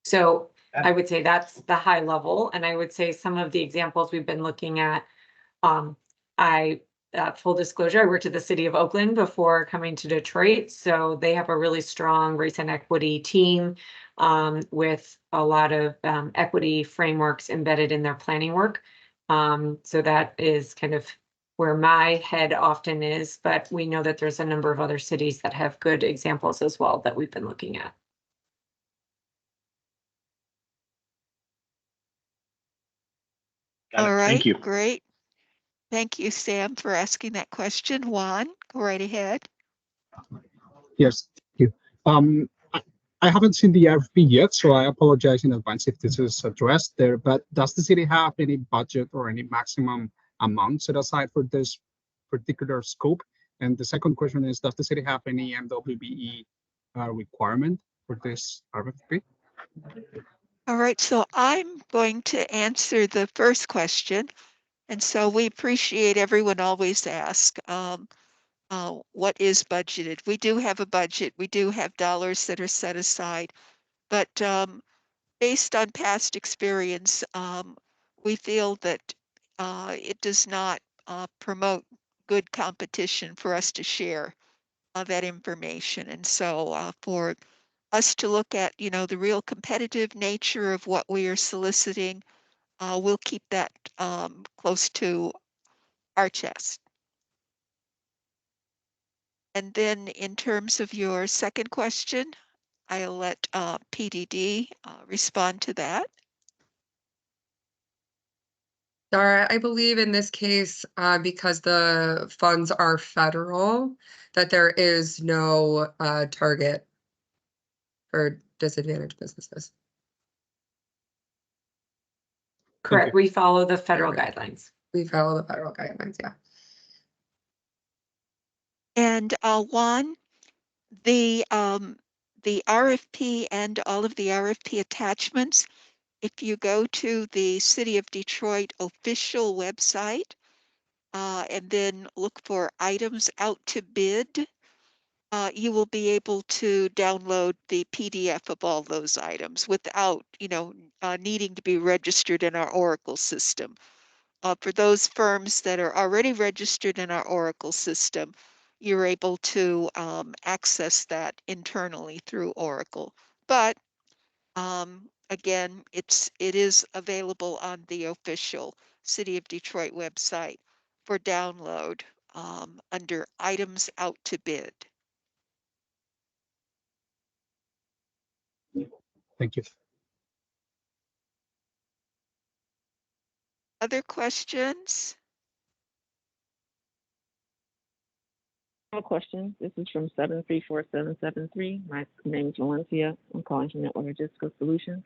So I would say that's the high level. And I would say some of the examples we've been looking at, full disclosure, I worked at the city of Oakland before coming to Detroit. So they have a really strong race and equity team with a lot of equity frameworks embedded in their planning work. So that is kind of where my head often is, but we know that there's a number of other cities that have good examples as well that we've been looking at. All right, thank you. Great. Thank you, Sam, for asking that question. Juan, go right ahead. Yes, thank you. I haven't seen the RFP yet, so I apologize in advance if this is addressed there, but does the city have any budget or any maximum amount set aside for this particular scope? And the second question is, does the city have any MWBE requirement for this RFP? All right, so I'm going to answer the first question. And so we appreciate everyone always ask, what is budgeted? We do have a budget. We do have dollars that are set aside. But based on past experience, we feel that it does not promote good competition for us to share that information. And so for us to look at, the real competitive nature of what we are soliciting, we'll keep that close to our chest. And then in terms of your second question, I'll let PDD respond to that. Dara, I believe in this case, because the funds are federal, that there is no target for disadvantaged businesses. Correct. We follow the federal guidelines. We follow the federal guidelines, yeah. And Juan, the RFP and all of the RFP attachments, if you go to the City of Detroit official website, and then look for items out to bid, you will be able to download the PDF of all those items without, needing to be registered in our Oracle system. For those firms that are already registered in our Oracle system, you're able to access that internally through Oracle. But again, it is available on the official City of Detroit website for download under items out to bid. Thank you. Other questions? I have a question. This is from 734-773. My name is Valencia. I'm calling from Network Logistical Solutions.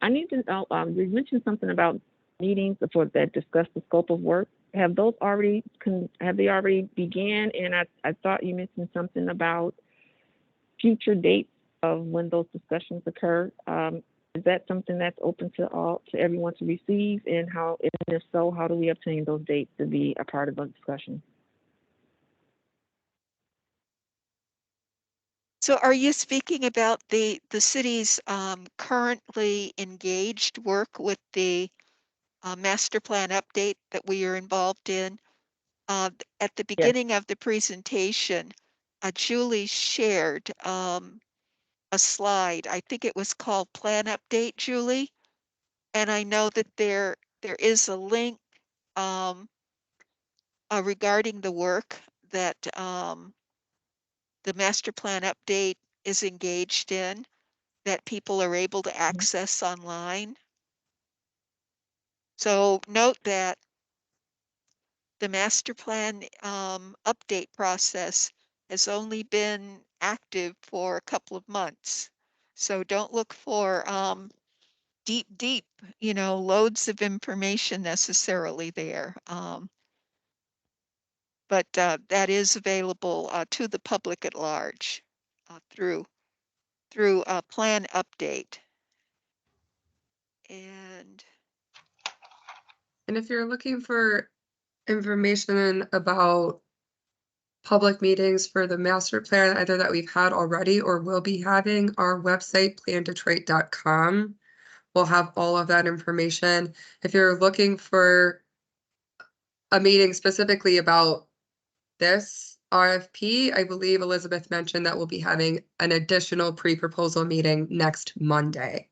I need to know, you mentioned something about meetings that discuss the scope of work. Have they already began? And I thought you mentioned something about future dates of when those discussions occur. Is that something that's open to everyone to receive? And if so, how do we obtain those dates to be a part of a discussion? So are you speaking about the city's currently engaged work with the master plan update that we are involved in? At the beginning of the presentation, Julie shared a slide. I think it was called Plan Update, Julie. And I know that there is a link regarding the work that the master plan update is engaged in that people are able to access online. So note that the master plan update process has only been active for a couple of months. So don't look for deep, loads of information necessarily there. But that is available to the public at large through plan update. And if you're looking for information about public meetings for the master plan, either that we've had already or will be having, our website, plandetroit.com, will have all of that information. If you're looking for a meeting specifically about this RFP, I believe Elizabeth mentioned that we'll be having an additional pre-proposal meeting next Monday.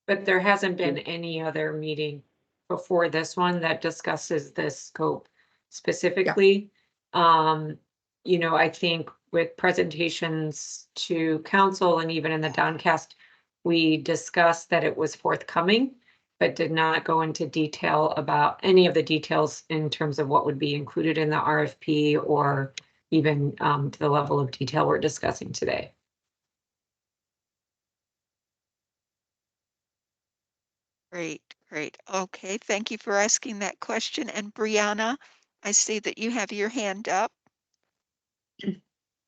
But there hasn't been any other meeting before this one that discusses this scope specifically. I think with presentations to council and even in the downcast, we discussed that it was forthcoming, but did not go into detail about any of the details in terms of what would be included in the RFP or even to the level of detail we're discussing today. Great. Okay, thank you for asking that question. And Brianna, I see that you have your hand up.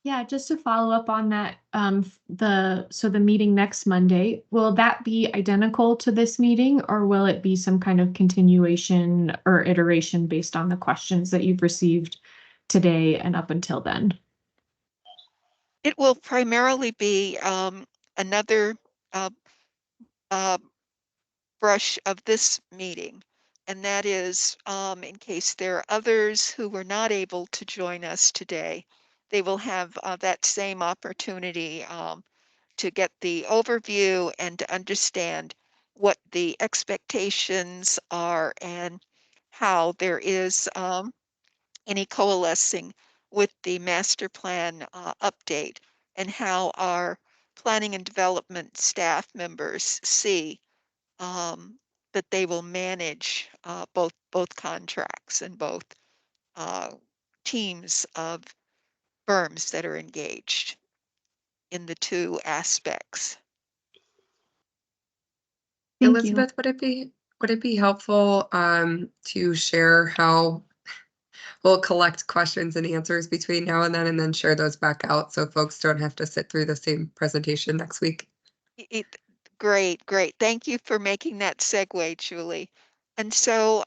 Yeah, just to follow up on that, the meeting next Monday, will that be identical to this meeting, or will it be some kind of continuation or iteration based on the questions that you've received today and up until then? It will primarily be another brush of this meeting, and that is in case there are others who were not able to join us today, they will have that same opportunity to get the overview and to understand what the expectations are and how there is any coalescing with the master plan update and how our planning and development staff members see that they will manage both contracts and both teams of firms that are engaged in the two aspects. Thank Elizabeth, would it be helpful to share how we'll collect questions and answers between now and then share those back out so folks don't have to sit through the same presentation next week? Great, great. Thank you for making that segue, Julie. And so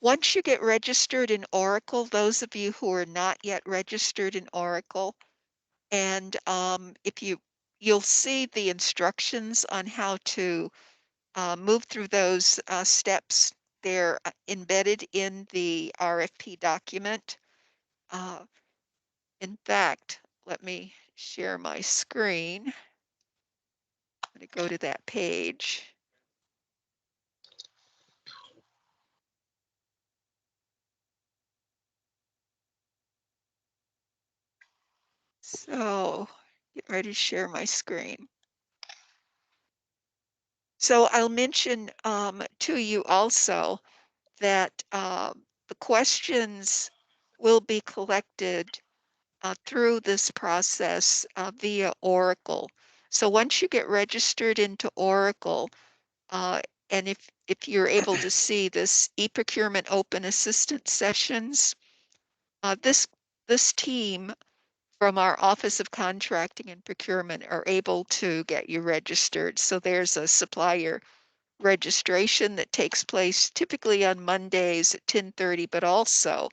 once you get registered in Oracle, those of you who are not yet registered in Oracle, and if you'll see the instructions on how to move through those steps. They're embedded in the RFP document. In fact, let me share my screen. I'm going to go to that page. So get ready to share my screen. So I'll mention to you also that the questions will be collected through this process via Oracle. So once you get registered into Oracle, and if you're able to see this e-procurement open assistance sessions, this team from our Office of Contracting and Procurement are able to get you registered. So there's a supplier registration that takes place typically on Mondays at 10:30, but also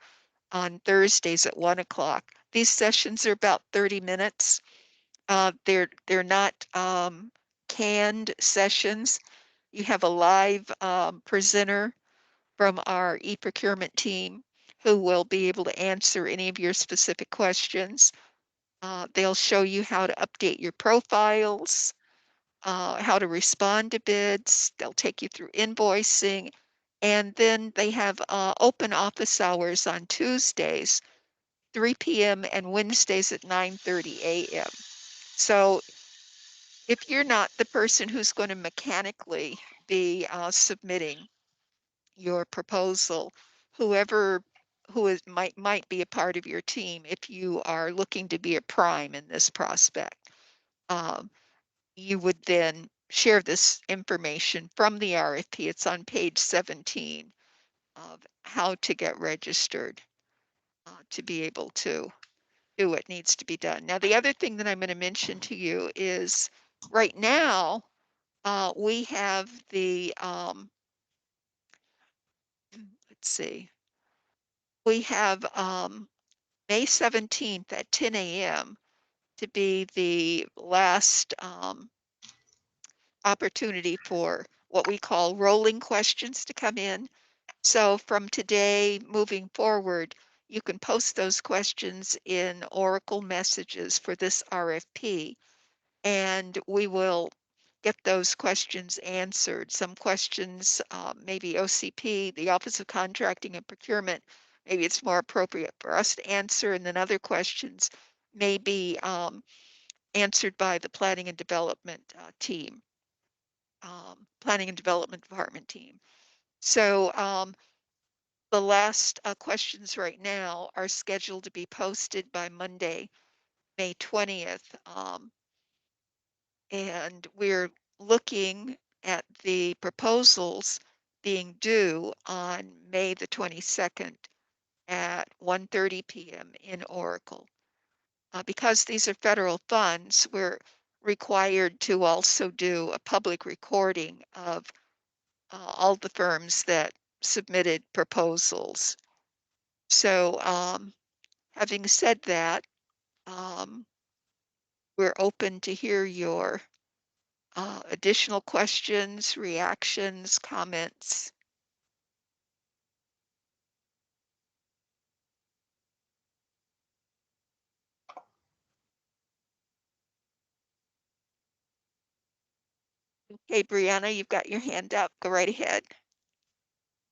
on Thursdays at 1 o'clock. These sessions are about 30 minutes. They're not canned sessions. You have a live presenter from our e-procurement team who will be able to answer any of your specific questions. They'll show you how to update your profiles, how to respond to bids. They'll take you through invoicing. And then they have open office hours on Tuesdays, 3 p.m. and Wednesdays at 9:30 a.m. So if you're not the person who's going to mechanically be submitting your proposal, whoever might be a part of your team, if you are looking to be a prime in this prospect, you would then share this information from the RFP. It's on page 17 of how to get registered to be able to do what needs to be done. Now, the other thing that I'm going to mention to you is right now, we have the, let's see, we have May 17th at 10 a.m. to be the last opportunity for what we call rolling questions to come in. So from today moving forward, you can post those questions in Oracle messages for this RFP, and we will get those questions answered. Some questions, maybe OCP, the Office of Contracting and Procurement, maybe it's more appropriate for us to answer, and then other questions may be answered by the Planning and Development team, Planning and Development Department team. So the last questions right now are scheduled to be posted by Monday, May 20th. And we're looking at the proposals being due on May the 22nd at 1:30 p.m. in Oracle. Because these are federal funds, we're required to also do a public recording of all the firms that submitted proposals. So having said that, we're open to hear your additional questions, reactions, comments. Okay, Brianna, you've got your hand up. Go right ahead.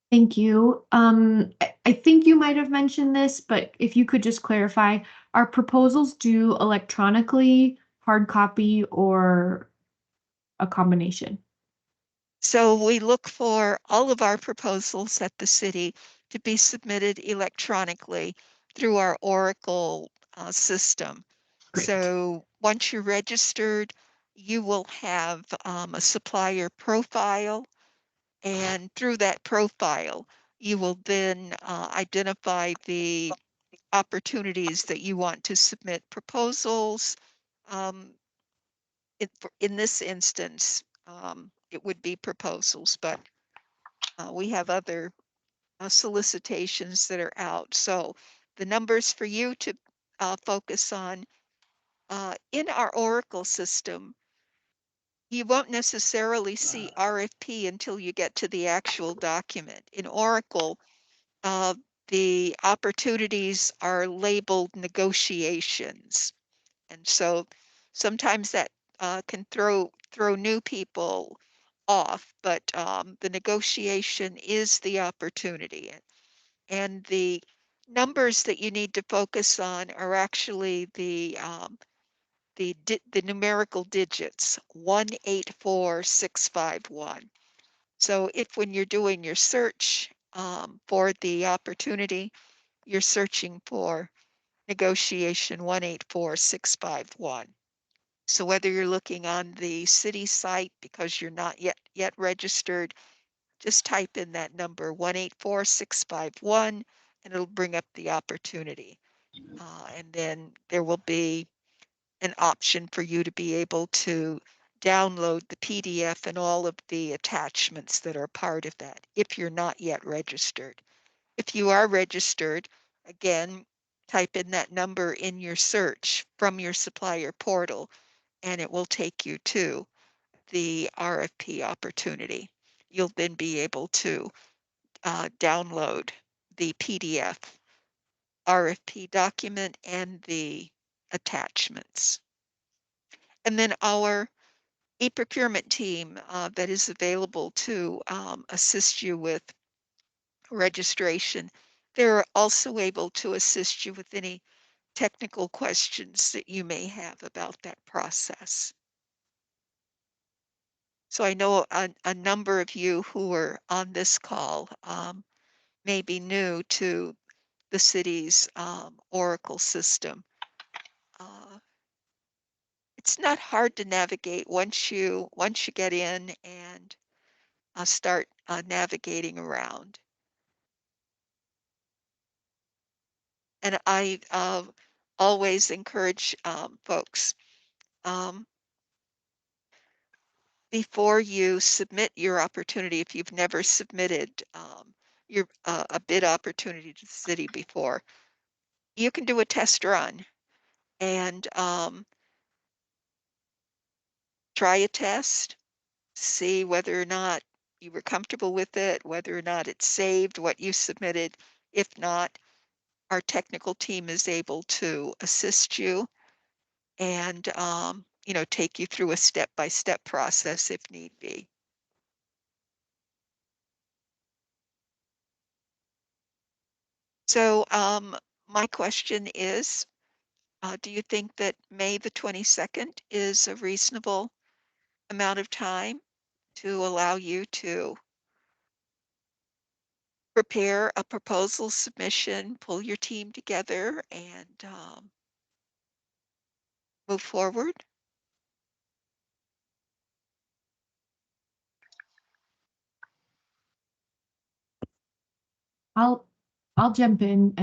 Thank you. I think you might have mentioned this, but if you could just clarify, are proposals due electronically, hard copy, or a combination? So we look for all of our proposals at the city to be submitted electronically through our Oracle system. Great. So once you're registered, you will have a supplier profile, and through that profile, you will then identify the opportunities that you want to submit proposals. In this instance, it would be proposals, but we have other solicitations that are out. So the numbers for you to focus on in our Oracle system, you won't necessarily see RFP until you get to the actual document. In Oracle, uh, the opportunities are labeled negotiations. And so sometimes that can throw new people off, but the negotiation is the opportunity. And the numbers that you need to focus on are actually the numerical digits 184651. So if when you're doing your search for the opportunity, you're searching for negotiation 184651. So whether you're looking on the city site because you're not yet registered, just type in that number 184651 and it'll bring up the opportunity. And then there will be an option for you to be able to download the PDF and all of the attachments that are part of that if you're not yet registered. If you are registered, again, type in that number in your search from your supplier portal and it will take you to the RFP opportunity. You'll then be able to download the PDF RFP document and the attachments. And then our e-procurement team that is available to assist you with registration. They're also able to assist you with any technical questions that you may have about that process. So I know a number of you who are on this call may be new to the city's Oracle system. It's not hard to navigate once you get in and start navigating around. And I always encourage folks before you submit your opportunity, if you've never submitted your a bid opportunity to the city before, you can do a test run and try a test, see whether or not you were comfortable with it, whether or not it's saved what you submitted. If not, our technical team is able to assist you and take you through a step-by-step process if need be. So my question is, do you think that May the 22nd is a reasonable amount of time to allow you to prepare a proposal submission, pull your team together, and move forward? I'll jump in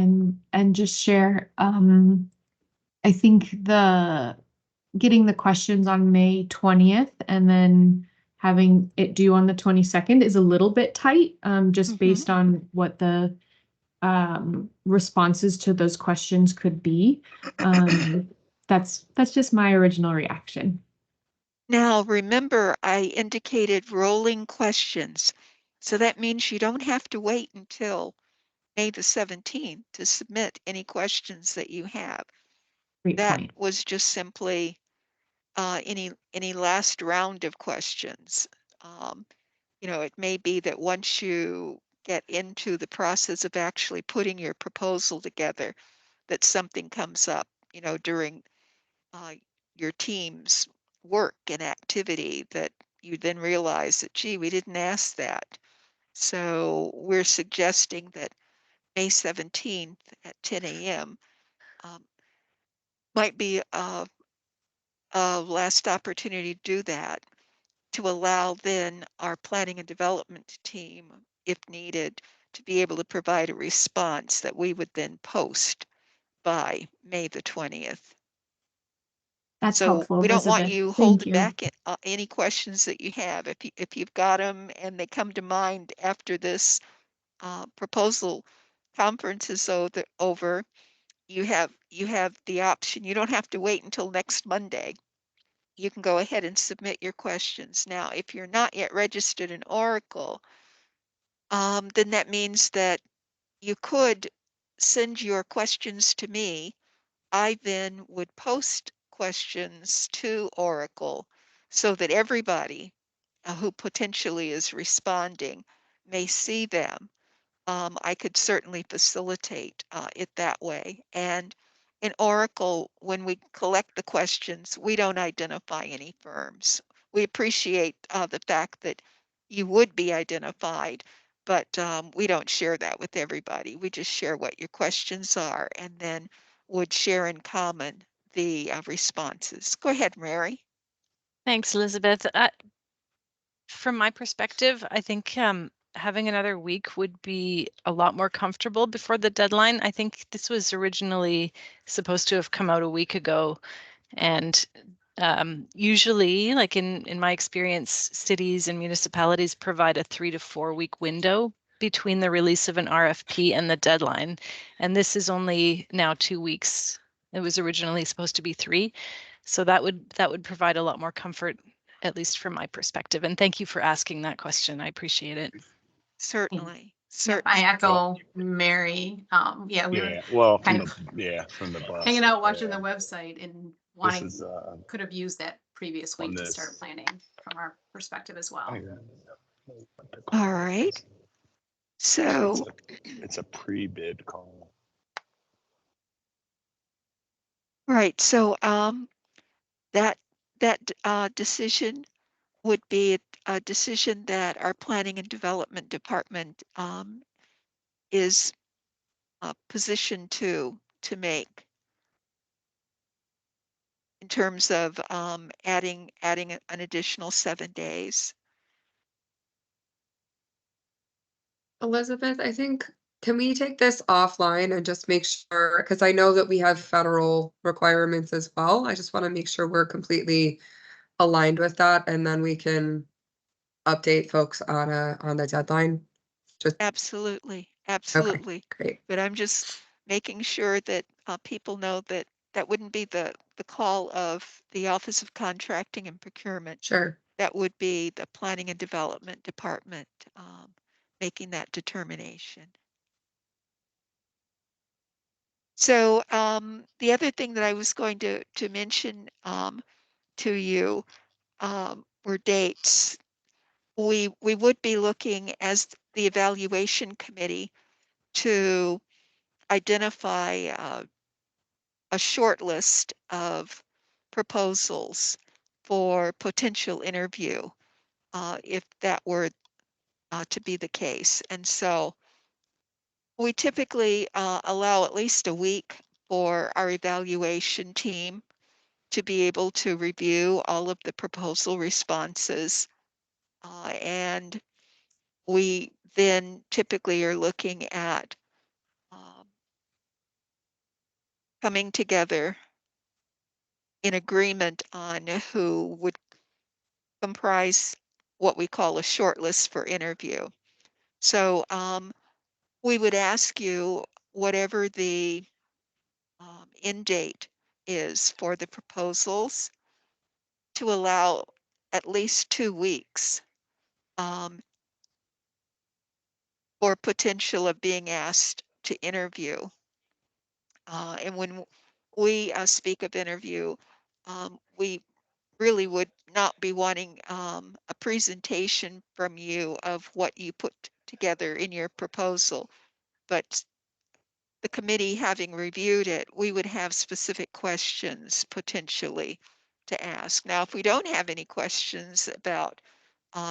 and just share. I think getting the questions on May 20th and then having it due on the 22nd is a little bit tight, just based on what the responses to those questions could be. That's just my original reaction. Now, remember, I indicated rolling questions. So that means you don't have to wait until May the 17th to submit any questions that you have. Great That point. was just simply any last round of questions. It may be that once you get into the process of actually putting your proposal together, that something comes up, during your team's work and activity that you then realize that, gee, we didn't ask that. So we're suggesting that May 17th at 10 a.m. Might be last opportunity to do that, to allow then our planning and development team, if needed, to be able to provide a response that we would then post by May the 20th. That's So helpful, we don't want Elizabeth. you Thank holding you. back any questions that you have. If you've got them and they come to mind after this proposal conference is over, you have the option. You don't have to wait until next Monday. You can go ahead and submit your questions. Now, if you're not yet registered in Oracle, then that means that you could send your questions to me. I then would post questions to Oracle so that everybody who potentially is responding may see them. I could certainly facilitate it that way. And in Oracle, when we collect the questions, we don't identify any firms. We appreciate the fact that you would be identified, but we don't share that with everybody. We just share what your questions are and then would share in common the responses. Go ahead, Mary. Thanks, Elizabeth. From my perspective, I think having another week would be a lot more comfortable before the deadline. I think this was originally supposed to have come out a week ago. And usually, like in my experience, cities and municipalities provide a 3 to 4 week window between the release of an RFP and the deadline. And this is only now 2 weeks. It was originally supposed to be 3. So that would provide a lot more comfort, at least from my perspective. And thank you for asking that question. I appreciate it. Certainly. Yep, I echo Mary. Yeah, we were Yeah, well, kind of from the bus. hanging out watching the website and wanting is, could have used that previous week to start planning from our perspective as well. All right. So it's a pre-bid call. right. So that decision would be a decision that our planning and development department is positioned to make in terms of adding an additional 7 days. Elizabeth, I think, can we take this offline and just make sure, because I know that we have federal requirements as well. I just want to make sure we're completely aligned with that, and then we can update folks on the deadline. Just Absolutely, okay, absolutely. great. But I'm just making sure that people know that that wouldn't be the call of the Office of Contracting and Procurement. Sure. That would be the Planning and Development Department making that determination. So the other thing that I was going to mention to you were dates. We would be looking as the evaluation committee to identify a short list of proposals for potential interview if that were to be the case. And so we typically allow at least a week for our evaluation team to be able to review all of the proposal responses. And we then typically are looking at coming together in agreement on who would comprise what we call a short list for interview. So we would ask you whatever the end date is for the proposals to allow at least 2 weeks for potential of being asked to interview. And when we speak of interview, we really would not be wanting a presentation from you of what you put together in your proposal, but the committee having reviewed it, we would have specific questions potentially to ask. Now, if we don't have any questions about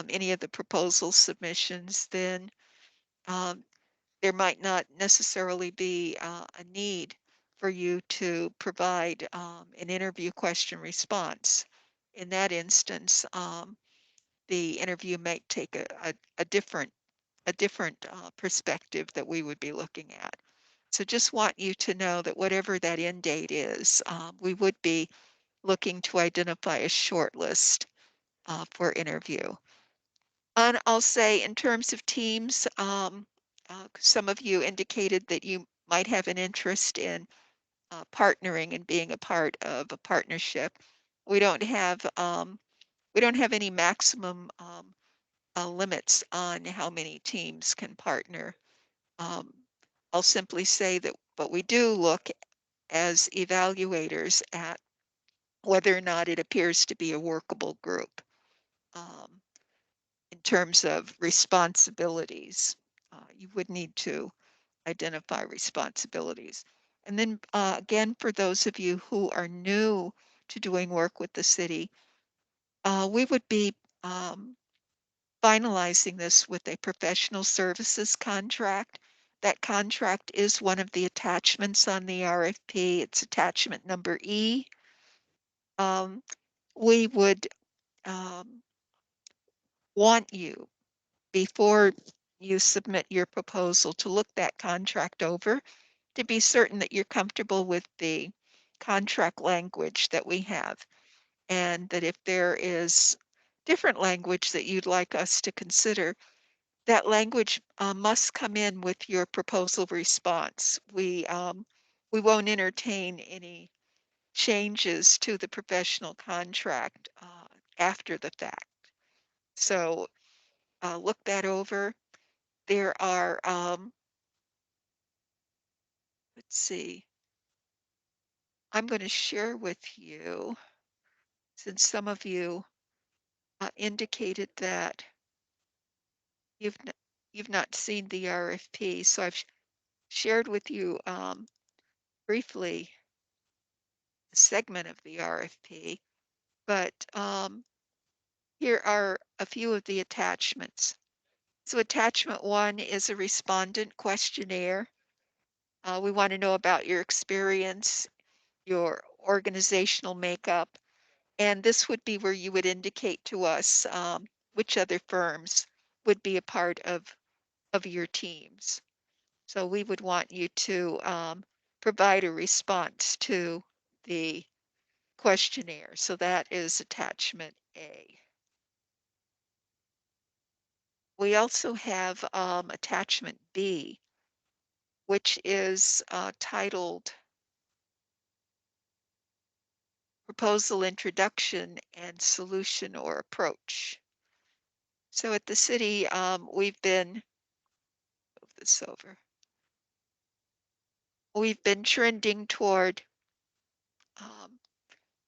any of the proposal submissions, then there might not necessarily be a need for you to provide an interview question response. In that instance, the interview might take a different perspective that we would be looking at. So just want you to know that whatever that end date is, we would be looking to identify a short list for interview. And I'll say in terms of teams, some of you indicated that you might have an interest in partnering and being a part of a partnership. We don't have any maximum limits on how many teams can partner. I'll simply say that, but we do look as evaluators at whether or not it appears to be a workable group in terms of responsibilities. You would need to identify responsibilities. And then again, for those of you who are new to doing work with the city, we would be finalizing this with a professional services contract. That contract is one of the attachments on the RFP. It's attachment number E. We would want you, before you submit your proposal, to look that contract over to be certain that you're comfortable with the contract language that we have, and that if there is different language that you'd like us to consider, that language must come in with your proposal response. We won't entertain any changes to the professional contract after the fact. So look that over. There are, let's see, I'm going to share with you, since some of you indicated that you've not seen the RFP, so I've shared with you briefly a segment of the RFP, but here are a few of the attachments. So attachment 1 is a respondent questionnaire. We want to know about your experience, your organizational makeup, and this would be where you would indicate to us which other firms would be a part of your teams. So we would want you to provide a response to the questionnaire. So that is attachment A. We also have attachment B, which is titled Proposal Introduction and Solution or Approach. So at the city, we've been, move this over. We've been trending toward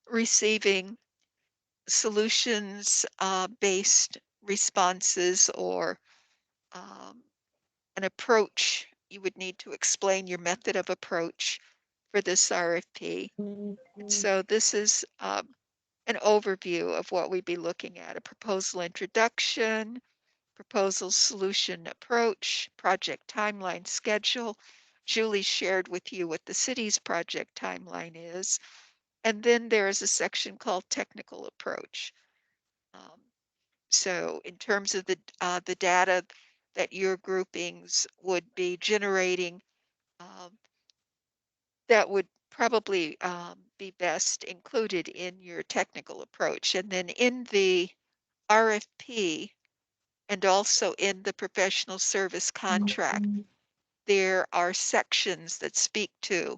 receiving solutions based responses, or an approach. You would need to explain your method of approach for this RFP. So this is an overview of what we'd be looking at: a proposal introduction, proposal solution approach, project timeline schedule. Julie shared with you what the city's project timeline is. And then there is a section called technical approach. So in terms of the data that your groupings would be generating, that would probably be best included in your technical approach. And then in the RFP and also in the professional service contract, there are sections that speak to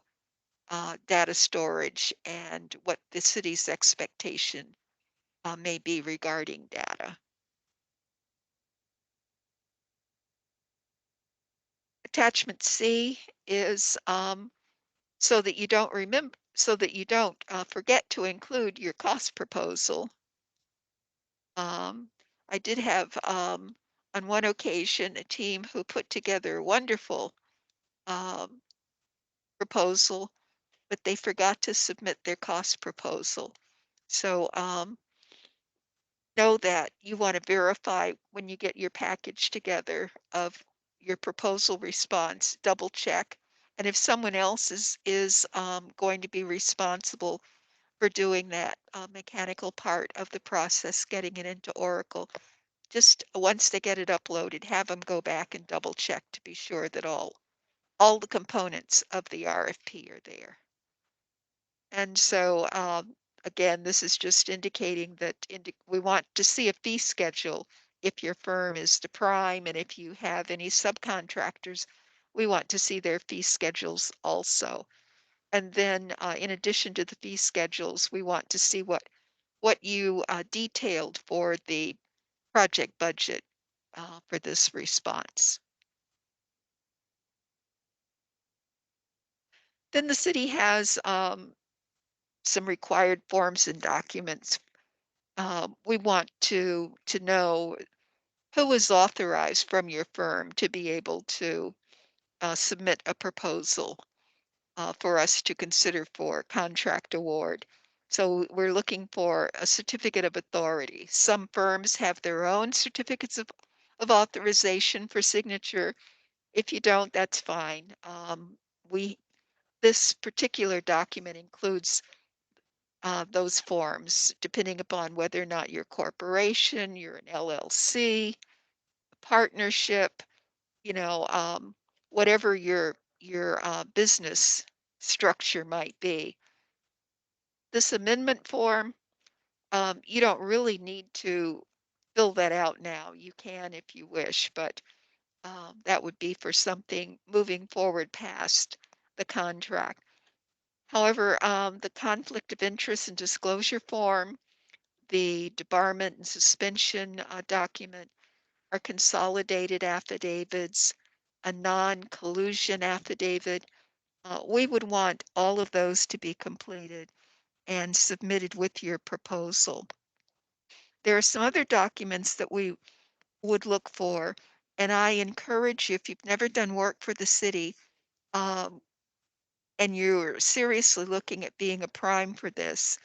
data storage and what the city's expectation may be regarding data. Attachment C is so that you don't forget to include your cost proposal. I did have on one occasion a team who put together a wonderful proposal, but they forgot to submit their cost proposal. So know that you want to verify when you get your package together of your proposal response, double check And if someone else is going to be responsible for doing that mechanical part of the process, getting it into Oracle, just once they get it uploaded, have them go back and double check to be sure that all the components of the RFP are there. And so, again, this is just indicating that we want to see a fee schedule if your firm is the prime, and if you have any subcontractors, we want to see their fee schedules also. And then, in addition to the fee schedules, we want to see what you detailed for the project budget for this response. Then the city has some required forms and documents. We want to know who is authorized from your firm to be able to submit a proposal for us to consider for contract award. So we're looking for a certificate of authority. Some firms have their own certificates of authorization for signature. If you don't, that's fine. This particular document includes those forms, depending upon whether or not you're a corporation, you're an LLC, a partnership, whatever your business structure might be. This amendment form, you don't really need to fill that out now. You can if you wish, but that would be for something moving forward past the contract. However, the conflict of interest and disclosure form, the debarment and suspension document, are consolidated affidavits, a non-collusion affidavit. We would want all of those to be completed and submitted with your proposal. There are some other documents that we would look for, and I encourage you, if you've never done work for the city, um, and you're seriously looking at being a prime for this,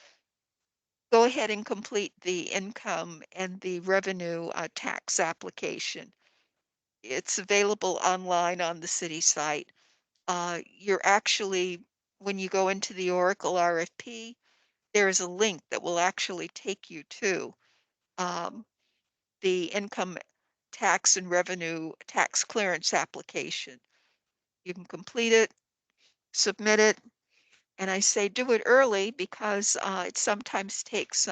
go ahead and complete the income and the revenue tax application. It's available online on the city site. You're actually, when you go into the Oracle RFP, there is a link that will actually take you to um, the income tax and revenue tax clearance application. You can complete it, submit it, and I say do it early because it sometimes takes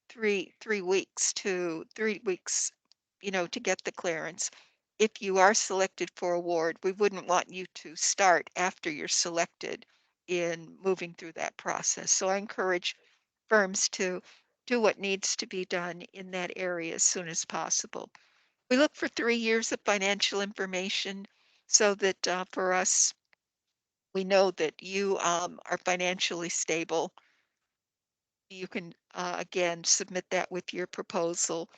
3 weeks to 3 weeks, to get the clearance. If you are selected for award, we wouldn't want you to start after you're selected in moving through that process. So I encourage firms to do what needs to be done in that area as soon as possible. We look for 3 years of financial information so that for us, we know that you are financially stable. You can, again, submit that with your proposal.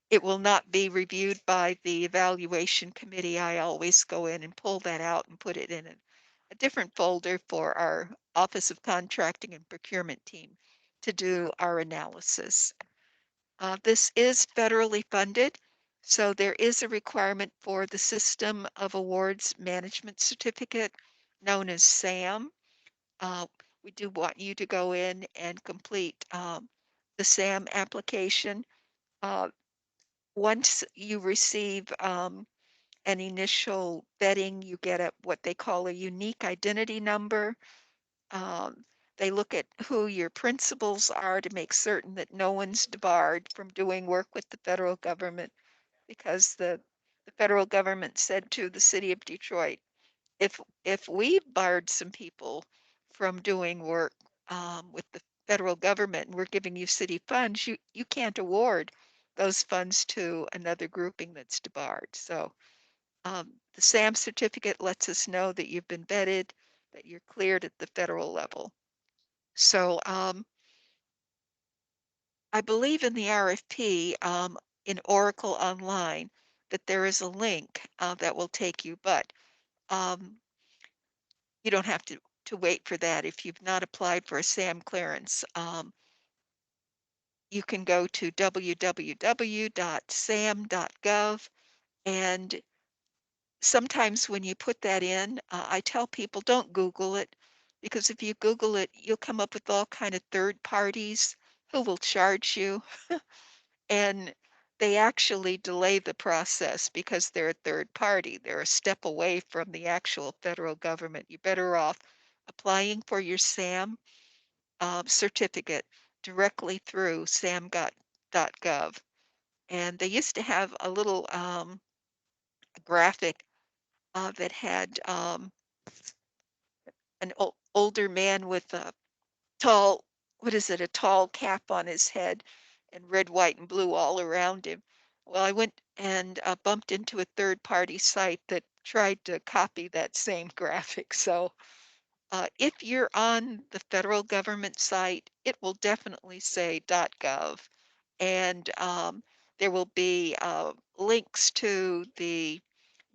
It will not be reviewed by the evaluation committee. I always go in and pull that out and put it in a different folder for our Office of Contracting and Procurement team to do our analysis. This is federally funded, so there is a requirement for the System of Awards Management Certificate, known as SAM. Uh, we do want you to go in and complete the SAM application. Once you receive an initial vetting, you get what they call a unique identity number. Um, they look at who your principals are to make certain that no one's debarred from doing work with the federal government, because the federal government said to the city of Detroit, if we barred some people from doing work with the federal government and we're giving you city funds, you can't award those funds to another grouping that's debarred. So the SAM certificate lets us know that you've been vetted, that you're cleared at the federal level. So I believe in the RFP in Oracle Online that there is a link that will take you, but you don't have to wait for that. If you've not applied for a SAM clearance, you can go to www.sam.gov and sometimes when you put that in, I tell people don't Google it, because if you Google it, you'll come up with all kind of third parties who will charge you, and they actually delay the process because they're a third party. They're a step away from the actual federal government. You're better off applying for your SAM certificate directly through sam.gov. And they used to have a little graphic that had an older man with a tall, what is it, a tall cap on his head and red, white, and blue all around him. Well, I went and bumped into a third party site that tried to copy that same graphic. So if you're on the federal government site, it will definitely say .gov, and there will be links to the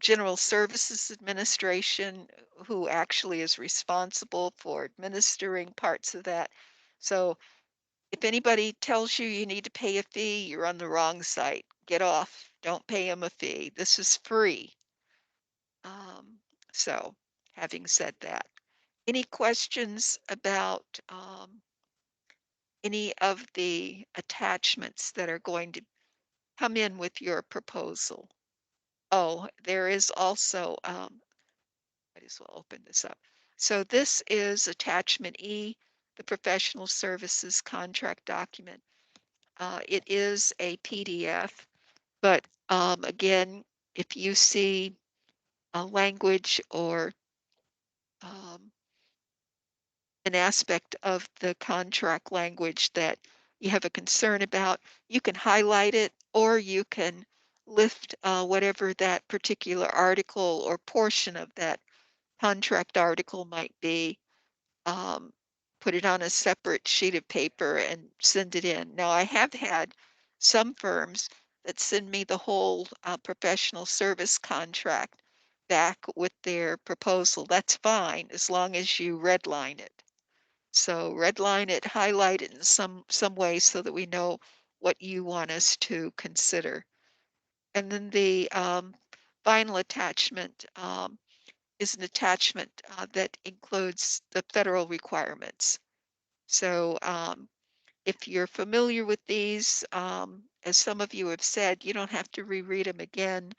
General Services Administration, who actually is responsible for administering parts of that. So if anybody tells you you need to pay a fee, you're on the wrong site. Get off. Don't pay them a fee. This is free. So having said that, any questions about any of the attachments that are going to come in with your proposal? Oh, there is also, might as well open this up. So this is attachment E, the professional services contract document. It is a PDF, but again, if you see a language or um, an aspect of the contract language that you have a concern about, you can highlight it, or you can lift whatever that particular article or portion of that contract article might be, um, put it on a separate sheet of paper and send it in. Now, I have had some firms that send me the whole professional service contract back with their proposal. That's fine, as long as you redline it. So redline it, highlight it in some way so that we know what you want us to consider. And then the final attachment is an attachment that includes the federal requirements. So if you're familiar with these, as some of you have said, you don't have to reread them again.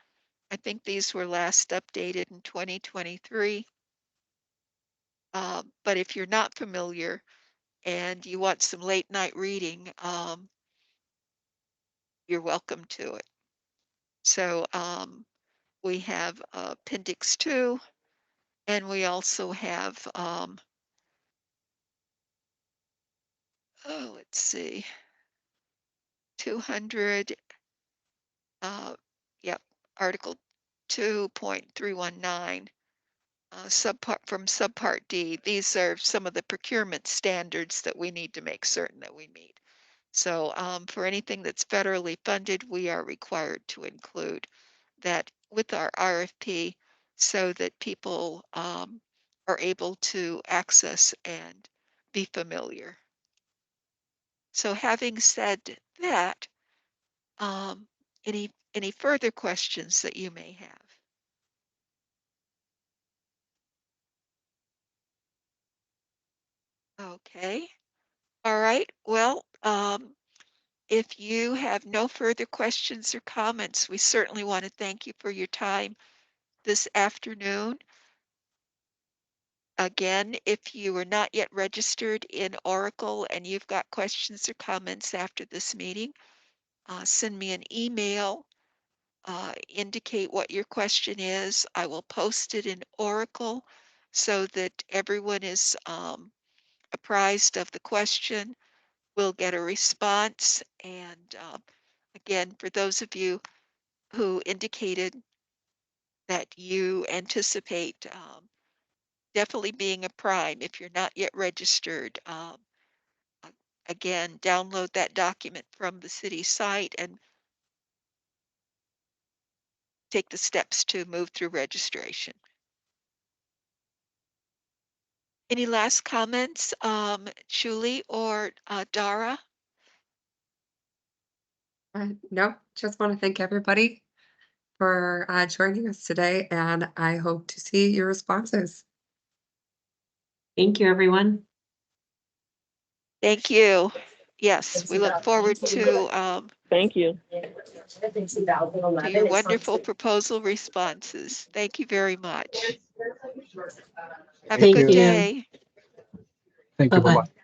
I think these were last updated in 2023. But if you're not familiar and you want some late night reading, you're welcome to it. So we have Appendix 2, and we also have, oh, let's see, 200, yep, Article 2.319, from Subpart D. These are some of the procurement standards that we need to make certain that we meet. So for anything that's federally funded, we are required to include that with our RFP so that people are able to access and be familiar. So having said that, um, any further questions that you may have? Okay. All right. Well, if you have no further questions or comments, we certainly want to thank you for your time this afternoon. Again, if you are not yet registered in Oracle and you've got questions or comments after this meeting, send me an email, indicate what your question is. I will post it in Oracle so that everyone is apprised of the question. We'll get a response. And again, for those of you who indicated that you anticipate definitely being a prime, if you're not yet registered, again, download that document from the city site and take the steps to move through registration. Any last comments, Julie or Dara? No, just want to thank everybody for joining us today, and I hope to see your responses. Thank you, everyone. Thank you. Yes, we look forward to Thank you. your wonderful proposal responses. Thank you very much. Have a Thank good you. day. Thank you. Bye-bye. Bye-bye.